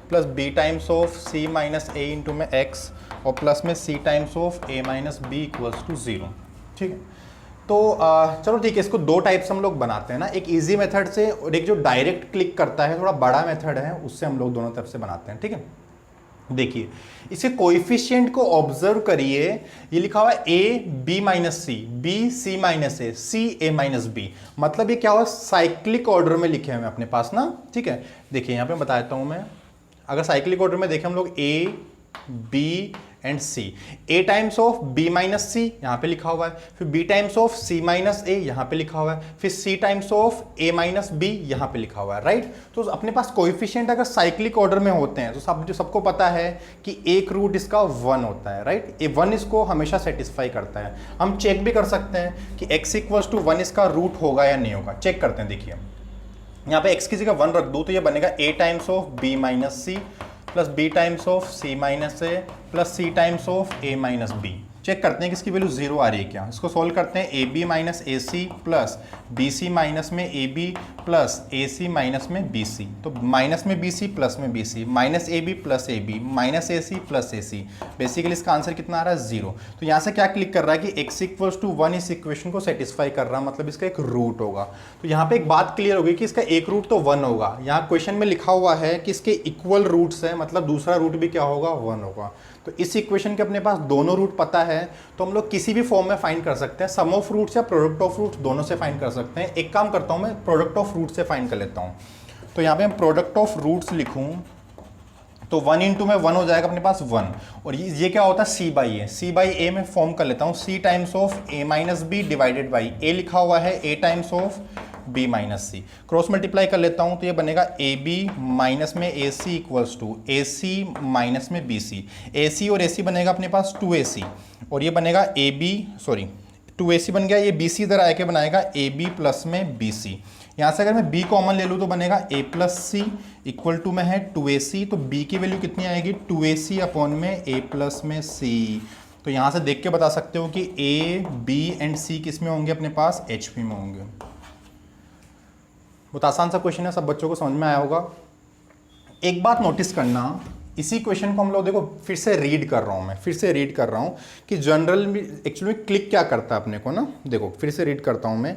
plus b times of c minus a into में x और प्लस में c times of a minus b equals to 0। ठीक है, तो चलो ठीक है, इसको दो टाइप से हम लोग बनाते हैं ना, एक इजी मेथड से और एक जो डायरेक्ट क्लिक करता है, थोड़ा बड़ा मेथड है, उससे हम लोग दोनों तरफ से बनाते हैं। ठीक है, देखिए इसके कोएफिशिएंट को ऑब्जर्व करिए। ये लिखा हुआ है a b minus C, b c minus A, c a minus b। मतलब ये क्या हुआ, साइक्लिक ऑर्डर में लिखे हुए हैं अपने पास ना। ठीक है, देखिए यहाँ पे बता देता हूँ मैं, अगर साइक्लिक ऑर्डर में देखें हम लोग a b and c, a times of b minus c यहाँ पे लिखा हुआ है, फिर b times of c minus a यहाँ पे लिखा हुआ है, फिर c times of a minus b यहाँ पे लिखा हुआ है। राइट, तो अपने पास कोएफिशिएंट अगर साइक्लिक ऑर्डर में होते हैं तो सबको पता है कि एक रूट इसका 1 होता है। राइट, ये 1 इसको हमेशा सेटिस्फाई करता है। हम चेक भी कर सकते हैं कि x इक्वल्स टू 1 इसका रूट होगा या नहीं होगा, चेक करते हैं। देखिए यहाँ पे x की जगह 1 रख दूँ तो ये बनेगा a times of b minus C plus b times of c minus A plus c times of a minus b। Check करते हैं कि इसकी वैल्यू 0 आ रही है क्या। इसको सॉल्व करते हैं, a b minus a c plus b c minus में a b plus a c minus में बी सी। तो माइनस में बी सी प्लस में b c, minus a b plus a b minus a c plus a c. Basically इसका answer कितना आ रहा है, 0। तो यहाँ से क्या क्लिक कर रहा है कि x इक्वल्स टू 1 इस इक्वेशन को सेटिस्फाई कर रहा है, मतलब इसका एक रूट होगा। तो यहाँ पे एक बात क्लियर होगी कि इसका एक रूट तो 1 होगा। यहाँ क्वेश्चन में लिखा हुआ है कि इसके इक्वल रूट्स है, मतलब दूसरा रूट भी क्या होगा, 1 होगा। तो इस इक्वेशन के अपने पास दोनों रूट पता है, तो हम लोग किसी भी फॉर्म में फाइंड कर सकते हैं। सम ऑफ रूट्स या प्रोडक्ट ऑफ रूट्स दोनों से फाइंड कर सकते हैं। एक काम करता हूं, मैं प्रोडक्ट ऑफ रूट से फाइंड कर लेता हूं। तो यहाँ पे हम प्रोडक्ट ऑफ रूट्स लिखूं तो 1 इंटू में 1 हो जाएगा अपने पास 1, और ये क्या होता है, c by a. c by a में फॉर्म कर लेता हूँ, c times of a minus b divided by a लिखा हुआ है a times of b minus c. Cross multiply कर लेता हूँ तो ये बनेगा ए बी माइनस में a c equals to a c minus में बी सी। ए सी और ए सी बनेगा अपने पास 2ac, और ये बनेगा ए बी, सॉरी 2ac बन गया, ये बी सी इधर आके बनाएगा ए बी प्लस में बी सी। यहाँ से अगर मैं b कॉमन ले लूँ तो बनेगा a plus C equal to में है 2ac। तो b की वैल्यू कितनी आएगी, 2ac अपॉन में a प्लस में c। तो यहाँ से देख के बता सकते हो कि a, b एंड c किस में होंगे, अपने पास HP में होंगे। बहुत आसान सा क्वेश्चन है, सब बच्चों को समझ में आया होगा। एक बात नोटिस करना, इसी क्वेश्चन को हम लोग देखो फिर से रीड कर रहा हूँ मैं, फिर से रीड कर रहा हूँ कि जनरल में एक्चुअली क्लिक क्या करता है अपने को ना। देखो फिर से रीड करता हूँ मैं,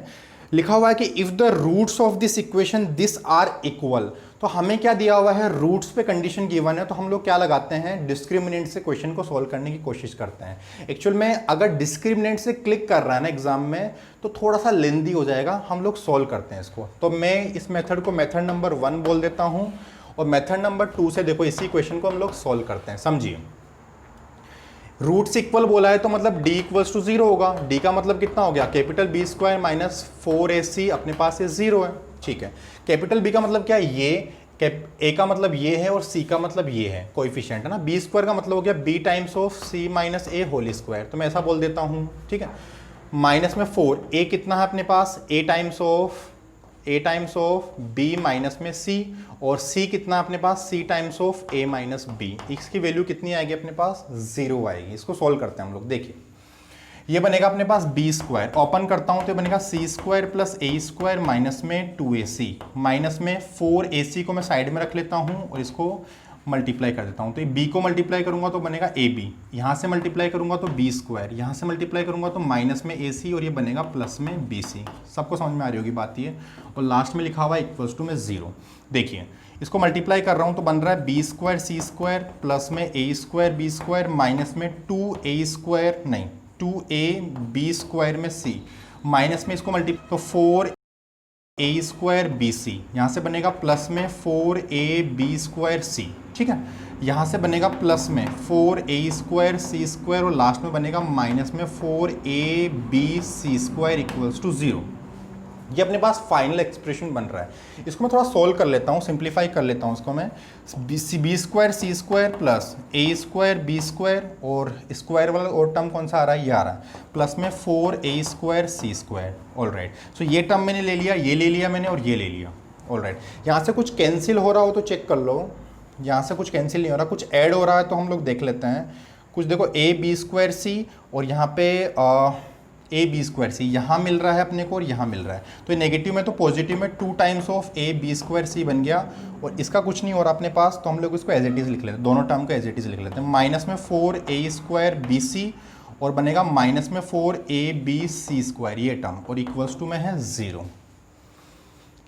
लिखा हुआ है कि if the roots of this equation this are equal. तो हमें क्या दिया हुआ है, रूट्स पे कंडीशन गिवन है, तो हम लोग क्या लगाते हैं, डिस्क्रिमिनेंट से क्वेश्चन को सॉल्व करने की कोशिश करते हैं। एक्चुअल में अगर डिस्क्रिमिनेंट से क्लिक कर रहा है ना एग्जाम में तो थोड़ा सा लेंदी हो जाएगा, हम लोग सॉल्व करते हैं इसको। तो मैं इस मेथड को मेथड नंबर 1 बोल देता हूँ, और मेथड नंबर 2 से देखो इसी क्वेश्चन को हम लोग सॉल्व करते हैं। समझिए, रूट्स इक्वल बोला है तो मतलब d इक्वल्स टू 0 होगा। d का मतलब कितना हो गया, capital B square minus 4ac, अपने पास ये 0 है। ठीक है, कैपिटल B का मतलब क्या है, ये a का मतलब ये है और c का मतलब ये है, कोएफिशिएंट है ना। b स्क्वायर का मतलब हो गया b times of c minus a whole square. तो मैं ऐसा बोल देता हूँ, ठीक है। माइनस में 4, a कितना है अपने पास, a times of b minus में c, और c कितना अपने पास, c times of a minus b। इसकी वैल्यू कितनी आएगी अपने पास, 0 आएगी। इसको सॉल्व करते हैं हम लोग। देखिए ये बनेगा अपने पास b स्क्वायर, ओपन करता हूं तो बनेगा c square plus a square minus में 2ac, माइनस में 4ac को मैं साइड में रख लेता हूं और इसको मल्टीप्लाई कर देता हूं। तो ये b को मल्टीप्लाई करूंगा तो बनेगा ab, यहां से मल्टीप्लाई करूंगा तो b स्क्वायर, यहां से मल्टीप्लाई करूंगा तो माइनस में ac, और ये बनेगा प्लस में bc। सबको समझ में आ रही होगी बात ये। और लास्ट में लिखा हुआ है इक्वल्स टू में 0। देखिए इसको मल्टीप्लाई कर रहा हूं तो बन रहा है b square c square plus में a square b square minus में 2a स्क्वायर, नहीं 2ab स्क्वायर में c, माइनस में इसको मल्टीप्लाई तो 4a स्क्वायर बी सी, यहाँ से बनेगा प्लस में 4ab स्क्वायर c। ठीक है, यहाँ से बनेगा प्लस में 4a स्क्वायर c स्क्वायर, और लास्ट में बनेगा माइनस में 4ab c square equals to 0। ये अपने पास फाइनल एक्सप्रेशन बन रहा है। इसको मैं थोड़ा सोल्व कर लेता हूँ, सिंप्लीफाई कर लेता हूँ इसको मैं। बी स्क्वायर सी स्क्वायर प्लस ए स्क्वायर बी स्क्वायर, और स्क्वायर वाला और टर्म कौन सा आ रहा है, ये आ रहा है, प्लस में 4a स्क्वायर सी स्क्वायर। ऑल राइट, सो ये टर्म मैंने ले लिया, ये ले लिया मैंने, और ये ले लिया। ऑल राइट, यहाँ से कुछ कैंसिल हो रहा हो तो चेक कर लो, यहाँ से कुछ कैंसिल नहीं हो रहा, कुछ ऐड हो रहा है तो हम लोग देख लेते हैं। कुछ देखो a b स्क्वायर सी, और यहाँ पे ए बी स्क्वायर सी, यहाँ मिल रहा है अपने को और यहाँ मिल रहा है, तो ये नेगेटिव में तो पॉजिटिव में 2 times of a b square c बन गया, और इसका कुछ नहीं हो रहा अपने पास, तो हम लोग इसको एज इट इज़ लिख लेते हैं, दोनों टर्म को एज इट इज़ लिख लेते हैं। माइनस में 4a स्क्वायर बी सी और बनेगा माइनस में 4ab सी स्क्वायर, ये टर्म, और इक्वल्स टू में है 0।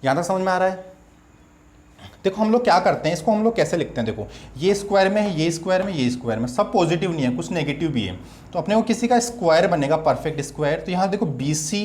यहाँ तक समझ में आ रहा है? देखो हम लोग क्या करते हैं, इसको हम लोग कैसे लिखते हैं, देखो ये स्क्वायर में है, ये स्क्वायर में, ये स्क्वायर में, सब पॉजिटिव नहीं है, कुछ नेगेटिव भी है, तो अपने को किसी का स्क्वायर बनेगा परफेक्ट स्क्वायर। तो यहाँ देखो बी सी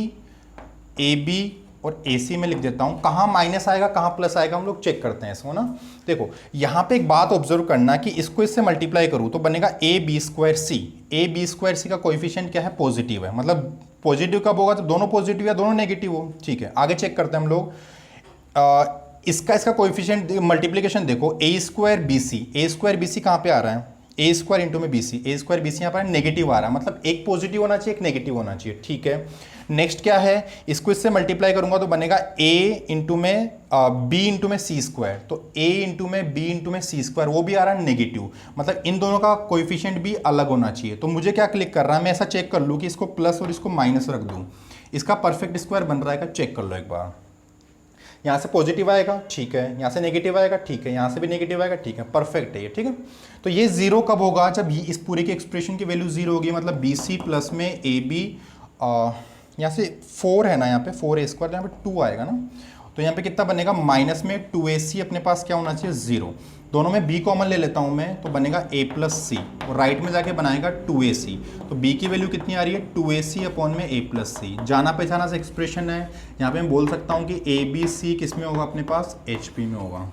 ए बी और ए सी में लिख देता हूँ, कहाँ माइनस आएगा कहाँ प्लस आएगा हम लोग चेक करते हैं इसको ना। देखो यहाँ पे एक बात ऑब्जर्व करना कि इसको इससे मल्टीप्लाई करूँ तो बनेगा a b square c, a b square c का कोएफिशिएंट क्या है, पॉजिटिव है, मतलब पॉजिटिव कब होगा, तो दोनों पॉजिटिव या दोनों नेगेटिव हो। ठीक है, आगे चेक करते हैं हम लोग। इसका कोएफिशिएंट मल्टीप्लिकेशन देखो, ए स्क्वायर बी सी, ए स्क्वायर बी सी कहाँ पे आ रहा है, ए स्क्वायर इंटू में बी सी, ए स्क्वायर बी सी यहाँ पर नेगेटिव आ रहा है, मतलब एक पॉजिटिव होना चाहिए एक नेगेटिव होना चाहिए। ठीक है, नेक्स्ट क्या है, इसको इससे मल्टीप्लाई करूंगा तो बनेगा ए इंटू में बी इंटू में सी स्क्वायर, तो ए इंटू में बी इंटू में सी स्क्वायर, वो भी आ रहा है नेगेटिव, मतलब इन दोनों का कोएफिशिएंट भी अलग होना चाहिए। तो मुझे क्या क्लिक कर रहा है, मैं ऐसा चेक कर लूँ कि इसको प्लस और इसको माइनस रख दूँ, इसका परफेक्ट स्क्वायर बन रहा है क्या, चेक कर लो एक बार। यहाँ से पॉजिटिव आएगा, ठीक है, यहाँ से नेगेटिव आएगा, ठीक है, यहाँ से भी नेगेटिव आएगा, ठीक है, परफेक्ट है ये। ठीक है, तो ये जीरो कब होगा, जब इस पूरे के एक्सप्रेशन की वैल्यू जीरो होगी, मतलब बी सी प्लस में ए बी, यहाँ से 4 है ना, यहाँ पे 4a स्क्वायर, यहाँ पे 2 आएगा ना, तो यहाँ पे कितना बनेगा, माइनस में 2ac अपने पास क्या होना चाहिए, 0। दोनों में b कॉमन ले लेता हूँ मैं, तो बनेगा a प्लस सी, और राइट में जाके बनाएगा 2ac, तो b की वैल्यू कितनी आ रही है, 2ac अपॉन में a प्लस सी, जाना पहचाना से एक्सप्रेशन है। यहाँ पे मैं बोल सकता हूँ कि a b c किस में होगा, अपने पास hp में होगा।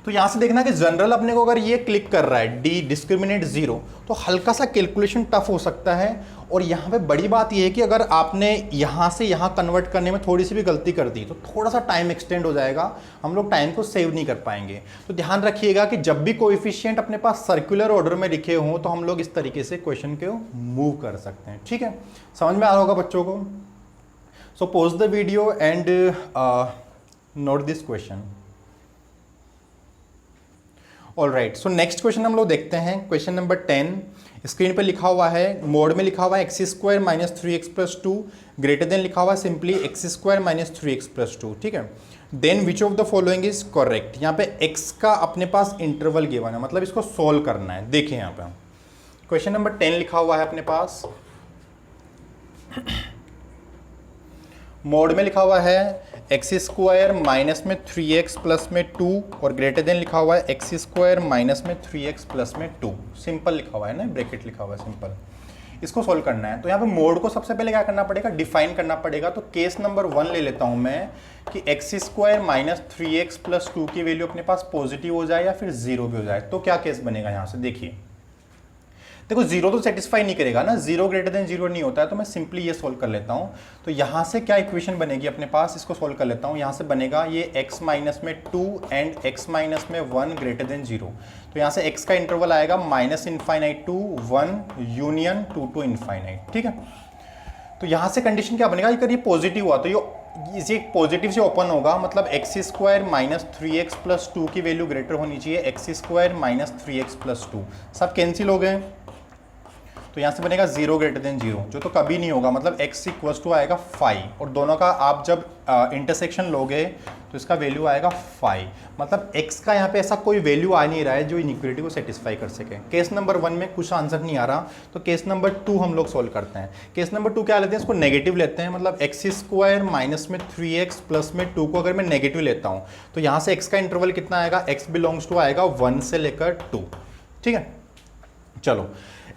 तो यहाँ से देखना कि जनरल अपने को अगर ये क्लिक कर रहा है डी डिस्क्रिमिनेट 0, तो हल्का सा कैलकुलेशन टफ हो सकता है। और यहाँ पे बड़ी बात ये है कि अगर आपने यहाँ से यहाँ कन्वर्ट करने में थोड़ी सी भी गलती कर दी तो थोड़ा सा टाइम एक्सटेंड हो जाएगा, हम लोग टाइम को सेव नहीं कर पाएंगे। तो ध्यान रखिएगा कि जब भी कोएफिशिएंट अपने पास सर्कुलर ऑर्डर में लिखे हों तो हम लोग इस तरीके से क्वेश्चन को मूव कर सकते हैं। ठीक है, समझ में आ रहा होगा बच्चों को। सो pause the video and note this question. All right, so next question हम लोग देखते हैं, क्वेश्चन नंबर 10। स्क्रीन पे लिखा हुआ है, मोड में लिखा हुआ है X square minus 3x plus 2, greater than लिखा हुआ है simply X square minus 3x plus 2। ठीक है, then which of the following is correct. यहाँ पे x का अपने पास इंटरवल गिवन है, मतलब इसको सोल्व करना है। देखिए यहाँ पे क्वेश्चन नंबर 10 लिखा हुआ है अपने पास, मोड में लिखा हुआ है एक्स स्क्वायर माइनस में 3x प्लस में 2 और ग्रेटर देन लिखा हुआ है एक्स स्क्वायर माइनस में 3x प्लस में 2। सिंपल लिखा हुआ है ना, ब्रैकेट लिखा हुआ है सिंपल। इसको सॉल्व करना है तो यहाँ पे मोड को सबसे पहले क्या करना पड़ेगा, डिफाइन करना पड़ेगा। तो केस नंबर 1 ले लेता हूँ मैं कि x square minus 3x plus 2 की वैल्यू अपने पास पॉजिटिव हो जाए या फिर 0 भी हो जाए। तो क्या केस बनेगा यहाँ से, देखिए देखो 0 तो सेटिस्फाई नहीं करेगा ना, 0 ग्रेटर देन 0 नहीं होता है, तो मैं सिंपली ये सोल्व कर लेता हूँ। तो यहाँ से क्या इक्वेशन बनेगी अपने पास, इसको सोल्व कर लेता हूँ। यहाँ से बनेगा ये x माइनस में 2 एंड x माइनस में 1 ग्रेटर देन 0। तो यहाँ से x का इंटरवल आएगा minus infinite to 1 union 2 to infinite. ठीक है, तो यहाँ से कंडीशन क्या बनेगा, अगर ये पॉजिटिव हुआ तो ये पॉजिटिव से ओपन होगा, मतलब x square minus 3x plus 2 की वैल्यू ग्रेटर होनी चाहिए x square minus 3x plus 2। सब कैंसिल हो गए, तो यहाँ से बनेगा 0 ग्रेटर देन 0, जो तो कभी नहीं होगा, मतलब x इक्वल्स टू आएगा 5 और दोनों का आप जब इंटरसेक्शन लोगे तो इसका वैल्यू आएगा 5, मतलब x का यहाँ पे ऐसा कोई वैल्यू आ नहीं रहा है जो इनइक्वालिटी को सेटिस्फाई कर सके। केस नंबर 1 में कुछ आंसर नहीं आ रहा, तो केस नंबर 2 हम लोग सोल्व करते हैं। केस नंबर 2 क्या लेते हैं, इसको नेगेटिव लेते हैं, मतलब एक्स स्क्वायर माइनस में 3x प्लस में 2 को अगर मैं नेगेटिव लेता हूँ तो यहाँ से x का इंटरवल कितना आएगा, x बिलोंग्स टू आएगा 1 से लेकर 2। ठीक है, चलो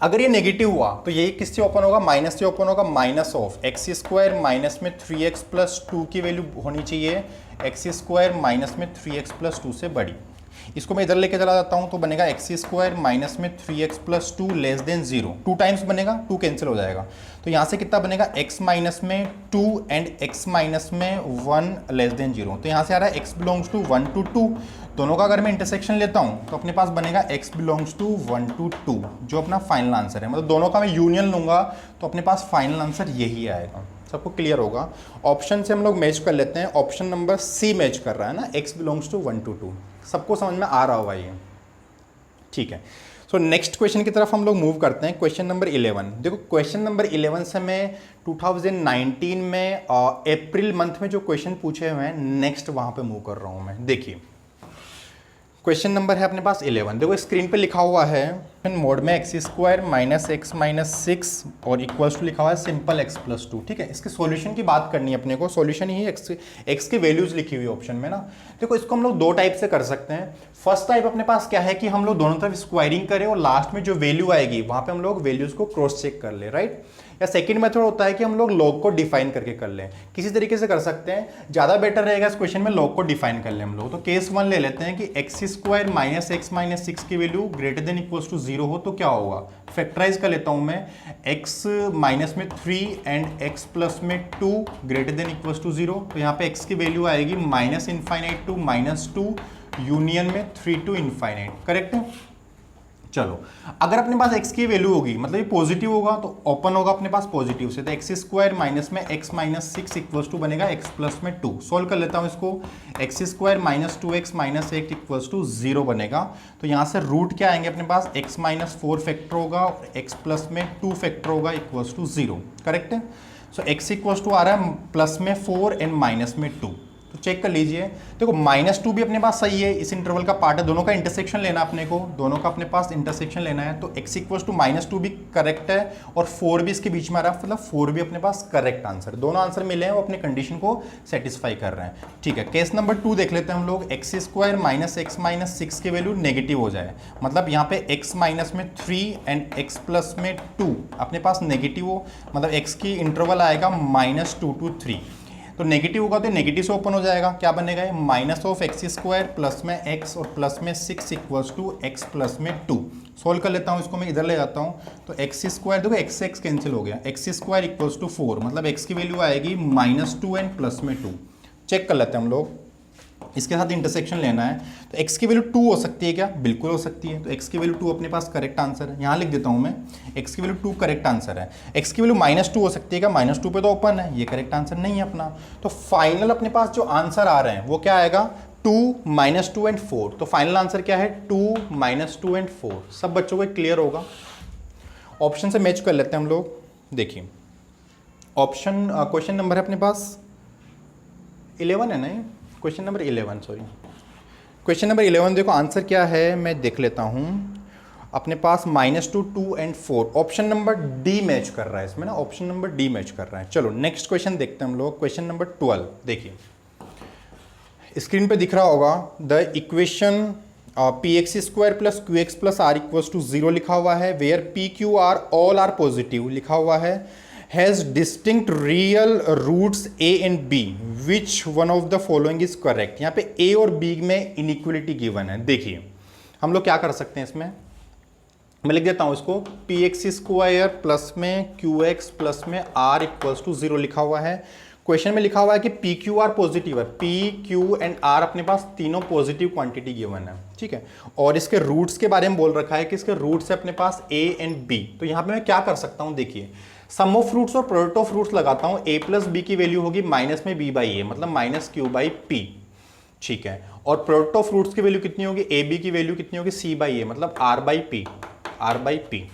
अगर ये नेगेटिव हुआ तो ये किससे ओपन होगा, माइनस से ओपन होगा, minus of x square minus में 3x प्लस 2 की वैल्यू होनी चाहिए एक्स स्क्वायर माइनस में 3x प्लस 2 से बड़ी। इसको मैं इधर लेके चला जाता हूँ तो बनेगा एक्स स्क्वायर माइनस में 3x plus 2 less than 0, 2 times बनेगा, 2 कैंसिल हो जाएगा। तो यहाँ से कितना बनेगा, x माइनस में 2 एंड x माइनस में 1 लेस देन 0। तो यहाँ से आ रहा है x बिलोंग्स टू 1 टू 2, दोनों का अगर मैं इंटरसेक्शन लेता हूँ तो अपने पास बनेगा x बिलोंग्स टू 1 टू 2, जो अपना फाइनल आंसर है। मतलब दोनों का मैं यूनियन लूँगा तो अपने पास फाइनल आंसर यही आएगा। सबको क्लियर होगा। ऑप्शन से हम लोग मैच कर लेते हैं, ऑप्शन नंबर सी मैच कर रहा है ना, x बिलोंग्स टू 1 टू 2। सबको समझ में आ रहा होगा ये, ठीक है। सो नेक्स्ट क्वेश्चन की तरफ हम लोग मूव करते हैं। Question number 11। देखो क्वेश्चन नंबर 11 से मैं 2019 में अप्रैल मंथ में जो क्वेश्चन पूछे हुए हैं नेक्स्ट वहां पे मूव कर रहा हूं मैं। देखिए क्वेश्चन नंबर है अपने पास 11। देखो स्क्रीन पे लिखा हुआ है मोड में x square minus X minus 6 और इक्वल्स टू लिखा हुआ है सिंपल एक्स प्लस 2। ठीक है, इसके सॉल्यूशन की बात करनी है अपने को। सॉल्यूशन ही एक्स की वैल्यूज लिखी हुई ऑप्शन में ना। देखो इसको हम लोग दो टाइप से कर सकते हैं। फर्स्ट टाइप अपने पास क्या है कि हम लोग दोनों तरफ स्क्वायरिंग करें और लास्ट में जो वैल्यू आएगी वहां पे हम लोग वैल्यूज को क्रॉस चेक कर ले, राइट। या सेकंड मेथड होता है कि हम लोग लॉग को डिफाइन करके कर लें। किसी तरीके से कर सकते हैं, ज़्यादा बेटर रहेगा इस क्वेश्चन में लॉग को डिफाइन कर लें हम लोग। तो केस 1 ले लेते हैं कि x square minus X minus 6 की value greater than equals to 0 हो तो क्या होगा। फैक्टराइज कर लेता हूं मैं, एक्स माइनस में 3 एंड एक्स प्लस में 2 ग्रेटर देन इक्वल्स टू 0। तो यहाँ पे एक्स की वैल्यू आएगी minus infinite to minus 2 union में 3 टू इनफाइनाइट, करेक्ट है। चलो अगर अपने पास x की वैल्यू होगी मतलब ये पॉजिटिव होगा तो ओपन होगा अपने पास पॉजिटिव से, तो एक्स स्क्वायर माइनस में x माइनस 6 इक्वल्स टू बनेगा x प्लस में 2। सोल्व कर लेता हूं इसको, X square minus 2x minus 8 equals to 0 बनेगा। तो यहां से रूट क्या आएंगे अपने पास, x माइनस 4 फैक्टर होगा और x प्लस में 2 फैक्टर होगा इक्वल्स टू 0, करेक्ट है। सो x इक्वल्स टू आ रहा है प्लस में 4 एंड माइनस में 2। तो चेक कर लीजिए, देखो माइनस 2 भी अपने पास सही है, इस इंटरवल का पार्ट है, दोनों का इंटरसेक्शन लेना अपने को, दोनों का अपने पास इंटरसेक्शन लेना है। तो x इक्वल्स टू माइनस 2 भी करेक्ट है और 4 भी इसके बीच में आ रहा है, मतलब 4 भी अपने पास करेक्ट आंसर। दोनों आंसर मिले हैं वो अपने कंडीशन को सेटिस्फाई कर रहे हैं। ठीक है, केस नंबर 2 देख लेते हैं हम लोग। X square minus X minus 6 की वैल्यू नेगेटिव हो जाए, मतलब यहाँ पे x माइनस में 3 एंड x प्लस में 2 अपने पास नेगेटिव हो, मतलब x की इंटरवल आएगा माइनस 2 to 3। तो नेगेटिव होगा तो नेगेटिव से ओपन हो जाएगा, क्या बनेगा ये minus of x square plus में एक्स और प्लस में 6 इक्वल्स टू एक्स प्लस में 2। सोल्व कर लेता हूँ इसको, मैं इधर ले जाता हूँ। तो एक्स स्क्वायर देखो एक्स से एक्स कैंसिल हो गया, एक्स स्क्वायर इक्वल्स टू 4, मतलब एक्स की वैल्यू आएगी माइनस 2 एंड प्लस में 2। चेक कर लेते हैं हम लोग, इसके साथ इंटरसेक्शन लेना है। तो x की वैल्यू 2 हो सकती है क्या, बिल्कुल हो सकती है। तो x की वैल्यू 2 अपने पास करेक्ट आंसर है, यहाँ लिख देता हूँ मैं, x की वैल्यू 2 करेक्ट आंसर है। x की वैल्यू माइनस 2 हो सकती है क्या, माइनस 2 पे तो ओपन है, ये करेक्ट आंसर नहीं है अपना। तो फाइनल अपने पास जो आंसर आ रहे हैं वो क्या आएगा, 2 माइनस 2 एंड 4। तो फाइनल आंसर क्या है, 2 माइनस 2 एंड 4। सब बच्चों को क्लियर होगा। ऑप्शन से मैच कर लेते हैं हम लोग। देखिए ऑप्शन क्वेश्चन नंबर है अपने पास 11 है ना, question number 11, sorry question number 11। देखो आंसर क्या है मैं देख लेता हूँ अपने पास, minus 2 2 and 4। Option number d match कर रहा है इसमें ना, ऑप्शन नंबर डी मैच कर रहा है। चलो नेक्स्ट क्वेश्चन देखते हैं हम लोग। क्वेश्चन नंबर 12 देखिए स्क्रीन पे दिख रहा होगा, the equation P X square plus Q X plus R equals to 0 लिखा हुआ है, where P Q R all are positive लिखा हुआ है, has distinct real roots a and b, which one of the following is correct। यहाँ पे a और b में inequality given है। देखिए हम लोग क्या कर सकते हैं इसमें, मैं लिख देता हूँ इसको, पी एक्स स्क्वायर प्लस में क्यू एक्स प्लस में आर इक्वल्स टू 0 लिखा हुआ है। क्वेश्चन में लिखा हुआ है कि पी क्यू आर पॉजिटिव है, पी क्यू एंड आर अपने पास तीनों पॉजिटिव क्वांटिटी गिवन है, ठीक है। और इसके रूट्स के बारे में बोल रखा है कि इसके रूट्स है अपने पास a एंड b। तो यहाँ पे मैं क्या कर सकता हूँ, देखिए सम ऑफ रूट्स और प्रोडक्ट ऑफ रूट्स लगाता हूँ। a प्लस बी की वैल्यू होगी माइनस में b बाई ए, मतलब माइनस क्यू बाई पी, ठीक है। और प्रोडक्ट ऑफ रूट्स की वैल्यू कितनी होगी, ए बी की वैल्यू कितनी होगी, c बाई ए, मतलब r by P, r by P.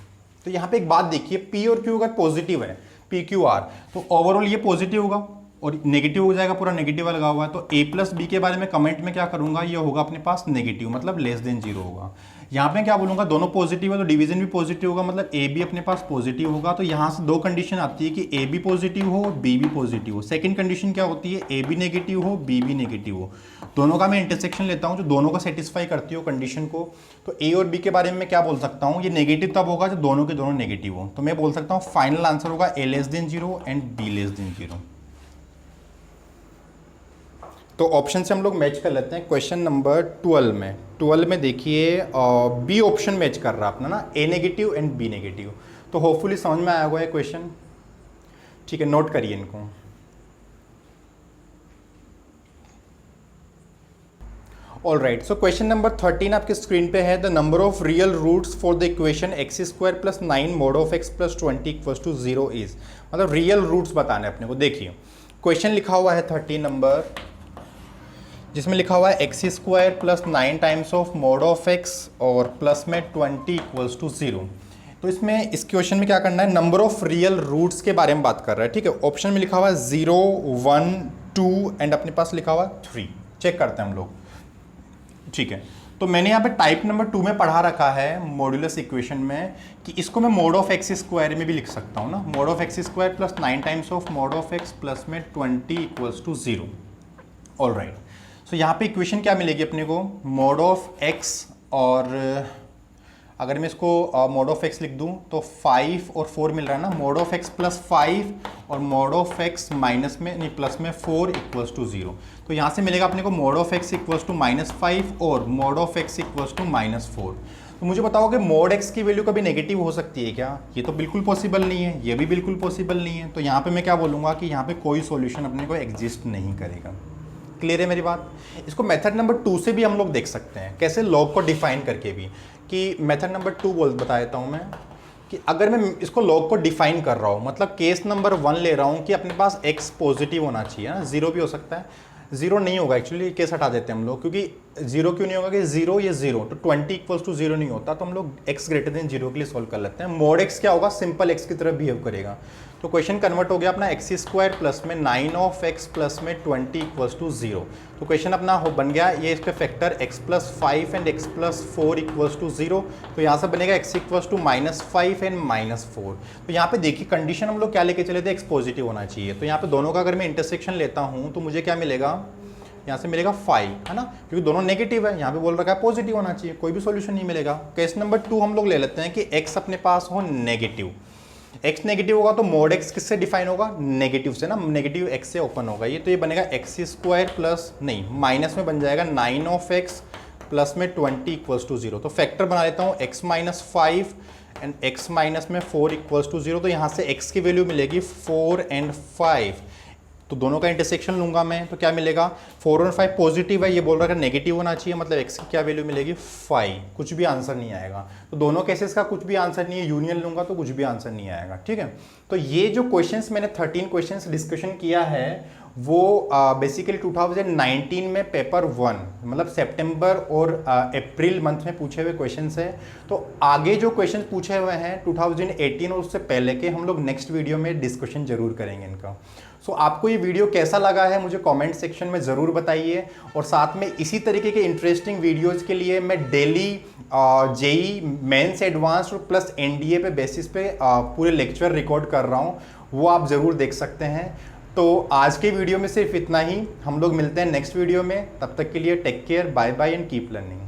तो यहाँ पे एक बात देखिए, p और q अगर पॉजिटिव है, p q r, तो ओवरऑल ये पॉजिटिव होगा और नेगेटिव हो जाएगा, पूरा नेगेटिव लगा हुआ है। तो a प्लस बी के बारे में कमेंट में क्या करूंगा, ये होगा अपने पास नेगेटिव, मतलब लेस देन 0 होगा। यहाँ पे क्या बोलूंगा, दोनों पॉजिटिव है तो डिवीजन भी पॉजिटिव होगा, मतलब a भी अपने पास पॉजिटिव होगा। तो यहाँ से दो कंडीशन आती है कि a भी पॉजिटिव हो और b भी पॉजिटिव हो। सेकंड कंडीशन क्या होती है, a भी नेगेटिव हो b भी नेगेटिव हो। दोनों का मैं इंटरसेक्शन लेता हूँ जो दोनों का सेटिस्फाई करती हो कंडीशन को। तो a और b के बारे में क्या बोल सकता हूँ, ये नेगेटिव तब होगा जब दोनों के दोनों नेगेटिव हो। तो मैं बोल सकता हूँ फाइनल आंसर होगा a less than 0 and b less than 0। तो ऑप्शन से हम लोग मैच कर लेते हैं। क्वेश्चन नंबर 12 में देखिए बी ऑप्शन मैच कर रहा है अपना ना, ए नेगेटिव एंड बी नेगेटिव। तो होपफुली समझ में आया होगा ये क्वेश्चन, ठीक है, नोट करिए इनको। All right, so question number 13 आपके स्क्रीन पे है, the number of real roots for the equation x square plus 9 mod of x plus 20 equals to 0 is, मतलब रियल रूट्स बताने अपने को। देखिए क्वेश्चन लिखा हुआ है 13 नंबर जिसमें लिखा हुआ है X square plus 9 times of mod of x और प्लस में 20 इक्वल्स टू 0। तो इसमें इस क्वेश्चन में क्या करना है, नंबर ऑफ रियल रूट्स के बारे में बात कर रहा है, ठीक है। ऑप्शन में लिखा हुआ है 0, 1, 2 एंड अपने पास लिखा हुआ है 3। चेक करते हैं हम लोग, ठीक है। तो मैंने यहाँ पे टाइप नंबर 2 में पढ़ा रखा है मॉड्यूलस इक्वेशन में कि इसको मैं मॉड ऑफ एक्स स्क्वायर में भी लिख सकता हूँ ना, mod of x square plus 9 times of mod of x plus में 20 equals to 0। All right, so यहाँ पे इक्वेशन क्या मिलेगी अपने को, मॉड ऑफ एक्स और अगर मैं इसको मॉड ऑफ एक्स लिख दूँ तो 5 और 4 मिल रहा है ना, मॉड ऑफ एक्स प्लस 5 और मॉड ऑफ एक्स माइनस में नहीं प्लस में 4 इक्वल्स टू 0। तो यहाँ से मिलेगा अपने को mod of x equals to -5 और mod of x equals to -4। तो मुझे बताओ कि मॉड एक्स की वैल्यू कभी नेगेटिव हो सकती है क्या? ये तो बिल्कुल पॉसिबल नहीं है, ये भी बिल्कुल पॉसिबल नहीं है। तो यहाँ पे मैं क्या बोलूँगा कि यहाँ पे कोई सॉल्यूशन अपने को एग्जिस्ट नहीं करेगा। क्लियर है मेरी बात? इसको मेथड नंबर 2 से भी हम लोग देख सकते हैं, कैसे लॉग को डिफाइन करके भी, कि मेथड नंबर 2 बता देता हूँ मैं कि अगर मैं इसको लॉग को डिफाइन कर रहा हूँ, मतलब केस नंबर 1 ले रहा हूँ कि अपने पास x पॉजिटिव होना चाहिए ना, 0 भी हो सकता है, 0 नहीं होगा एक्चुअली, केस हटा देते हैं हम लोग, क्योंकि 0 क्यों नहीं होगा कि 0 ये 0 तो 20 इक्वल्स टू 0 नहीं होता, तो हम लोग x ग्रेटर देन 0 के लिए सॉल्व कर लेते हैं। मॉड x क्या होगा, सिंपल x की तरह बिहेव करेगा। तो क्वेश्चन कन्वर्ट हो गया अपना एक्स स्क्वायर प्लस में 9 ऑफ एक्स प्लस में 20 इक्वल्स टू 0। तो क्वेश्चन अपना बन गया ये, इसके factor x plus 5 and x plus 4 equals to 0। तो यहाँ से बनेगा x इक्वल्स टू -5 एंड -4। तो यहाँ पे देखिए कंडीशन हम लोग क्या लेके चले थे, x पॉजिटिव होना चाहिए। तो यहाँ पे दोनों का अगर मैं इंटरसेक्शन लेता हूँ तो मुझे क्या मिलेगा, यहाँ से मिलेगा 5, है ना, क्योंकि दोनों नेगेटिव है, यहाँ पे बोल रखा है पॉजिटिव होना चाहिए, कोई भी सॉल्यूशन नहीं मिलेगा। केस नंबर 2 हम लोग ले लेते हैं कि x अपने पास हो नेगेटिव, x नेगेटिव होगा तो मोड x किससे डिफाइन होगा, नेगेटिव से ना, नेगेटिव x से ओपन होगा ये, तो ये बनेगा एक्स स्क्वायर प्लस नहीं माइनस में बन जाएगा 9 ऑफ x प्लस में 20 इक्वल्स टू 0। तो फैक्टर बना लेता हूँ x minus 5 and x minus में 4 इक्वल्स टू 0। तो यहाँ से x की वैल्यू मिलेगी 4 एंड 5, तो दोनों का इंटरसेक्शन लूंगा मैं, तो क्या मिलेगा, 4 और 5 पॉजिटिव है, ये बोल रहा है नेगेटिव होना चाहिए, मतलब x की क्या वैल्यू मिलेगी 5, कुछ भी आंसर नहीं आएगा। तो दोनों केसेस का कुछ भी आंसर नहीं है, यूनियन लूंगा तो कुछ भी आंसर नहीं आएगा, ठीक है। तो ये जो क्वेश्चंस मैंने 13 क्वेश्चंस डिस्कशन किया है वो बेसिकली 2019 में पेपर 1 मतलब सितंबर और अप्रैल मंथ में पूछे हुए क्वेश्चंस है। तो आगे जो क्वेश्चंस पूछे हुए हैं 2018 और उससे पहले के, हम लोग नेक्स्ट वीडियो में डिस्कशन जरूर करेंगे इनका। सो आपको ये वीडियो कैसा लगा है मुझे कमेंट सेक्शन में ज़रूर बताइए, और साथ में इसी तरीके के इंटरेस्टिंग वीडियोज़ के लिए मैं daily JEE Mains Advanced plus NDA पे बेसिस पे पूरे लेक्चर रिकॉर्ड कर रहा हूँ, वो आप ज़रूर देख सकते हैं। तो आज के वीडियो में सिर्फ इतना ही, हम लोग मिलते हैं नेक्स्ट वीडियो में, तब तक के लिए take care, bye bye and keep learning.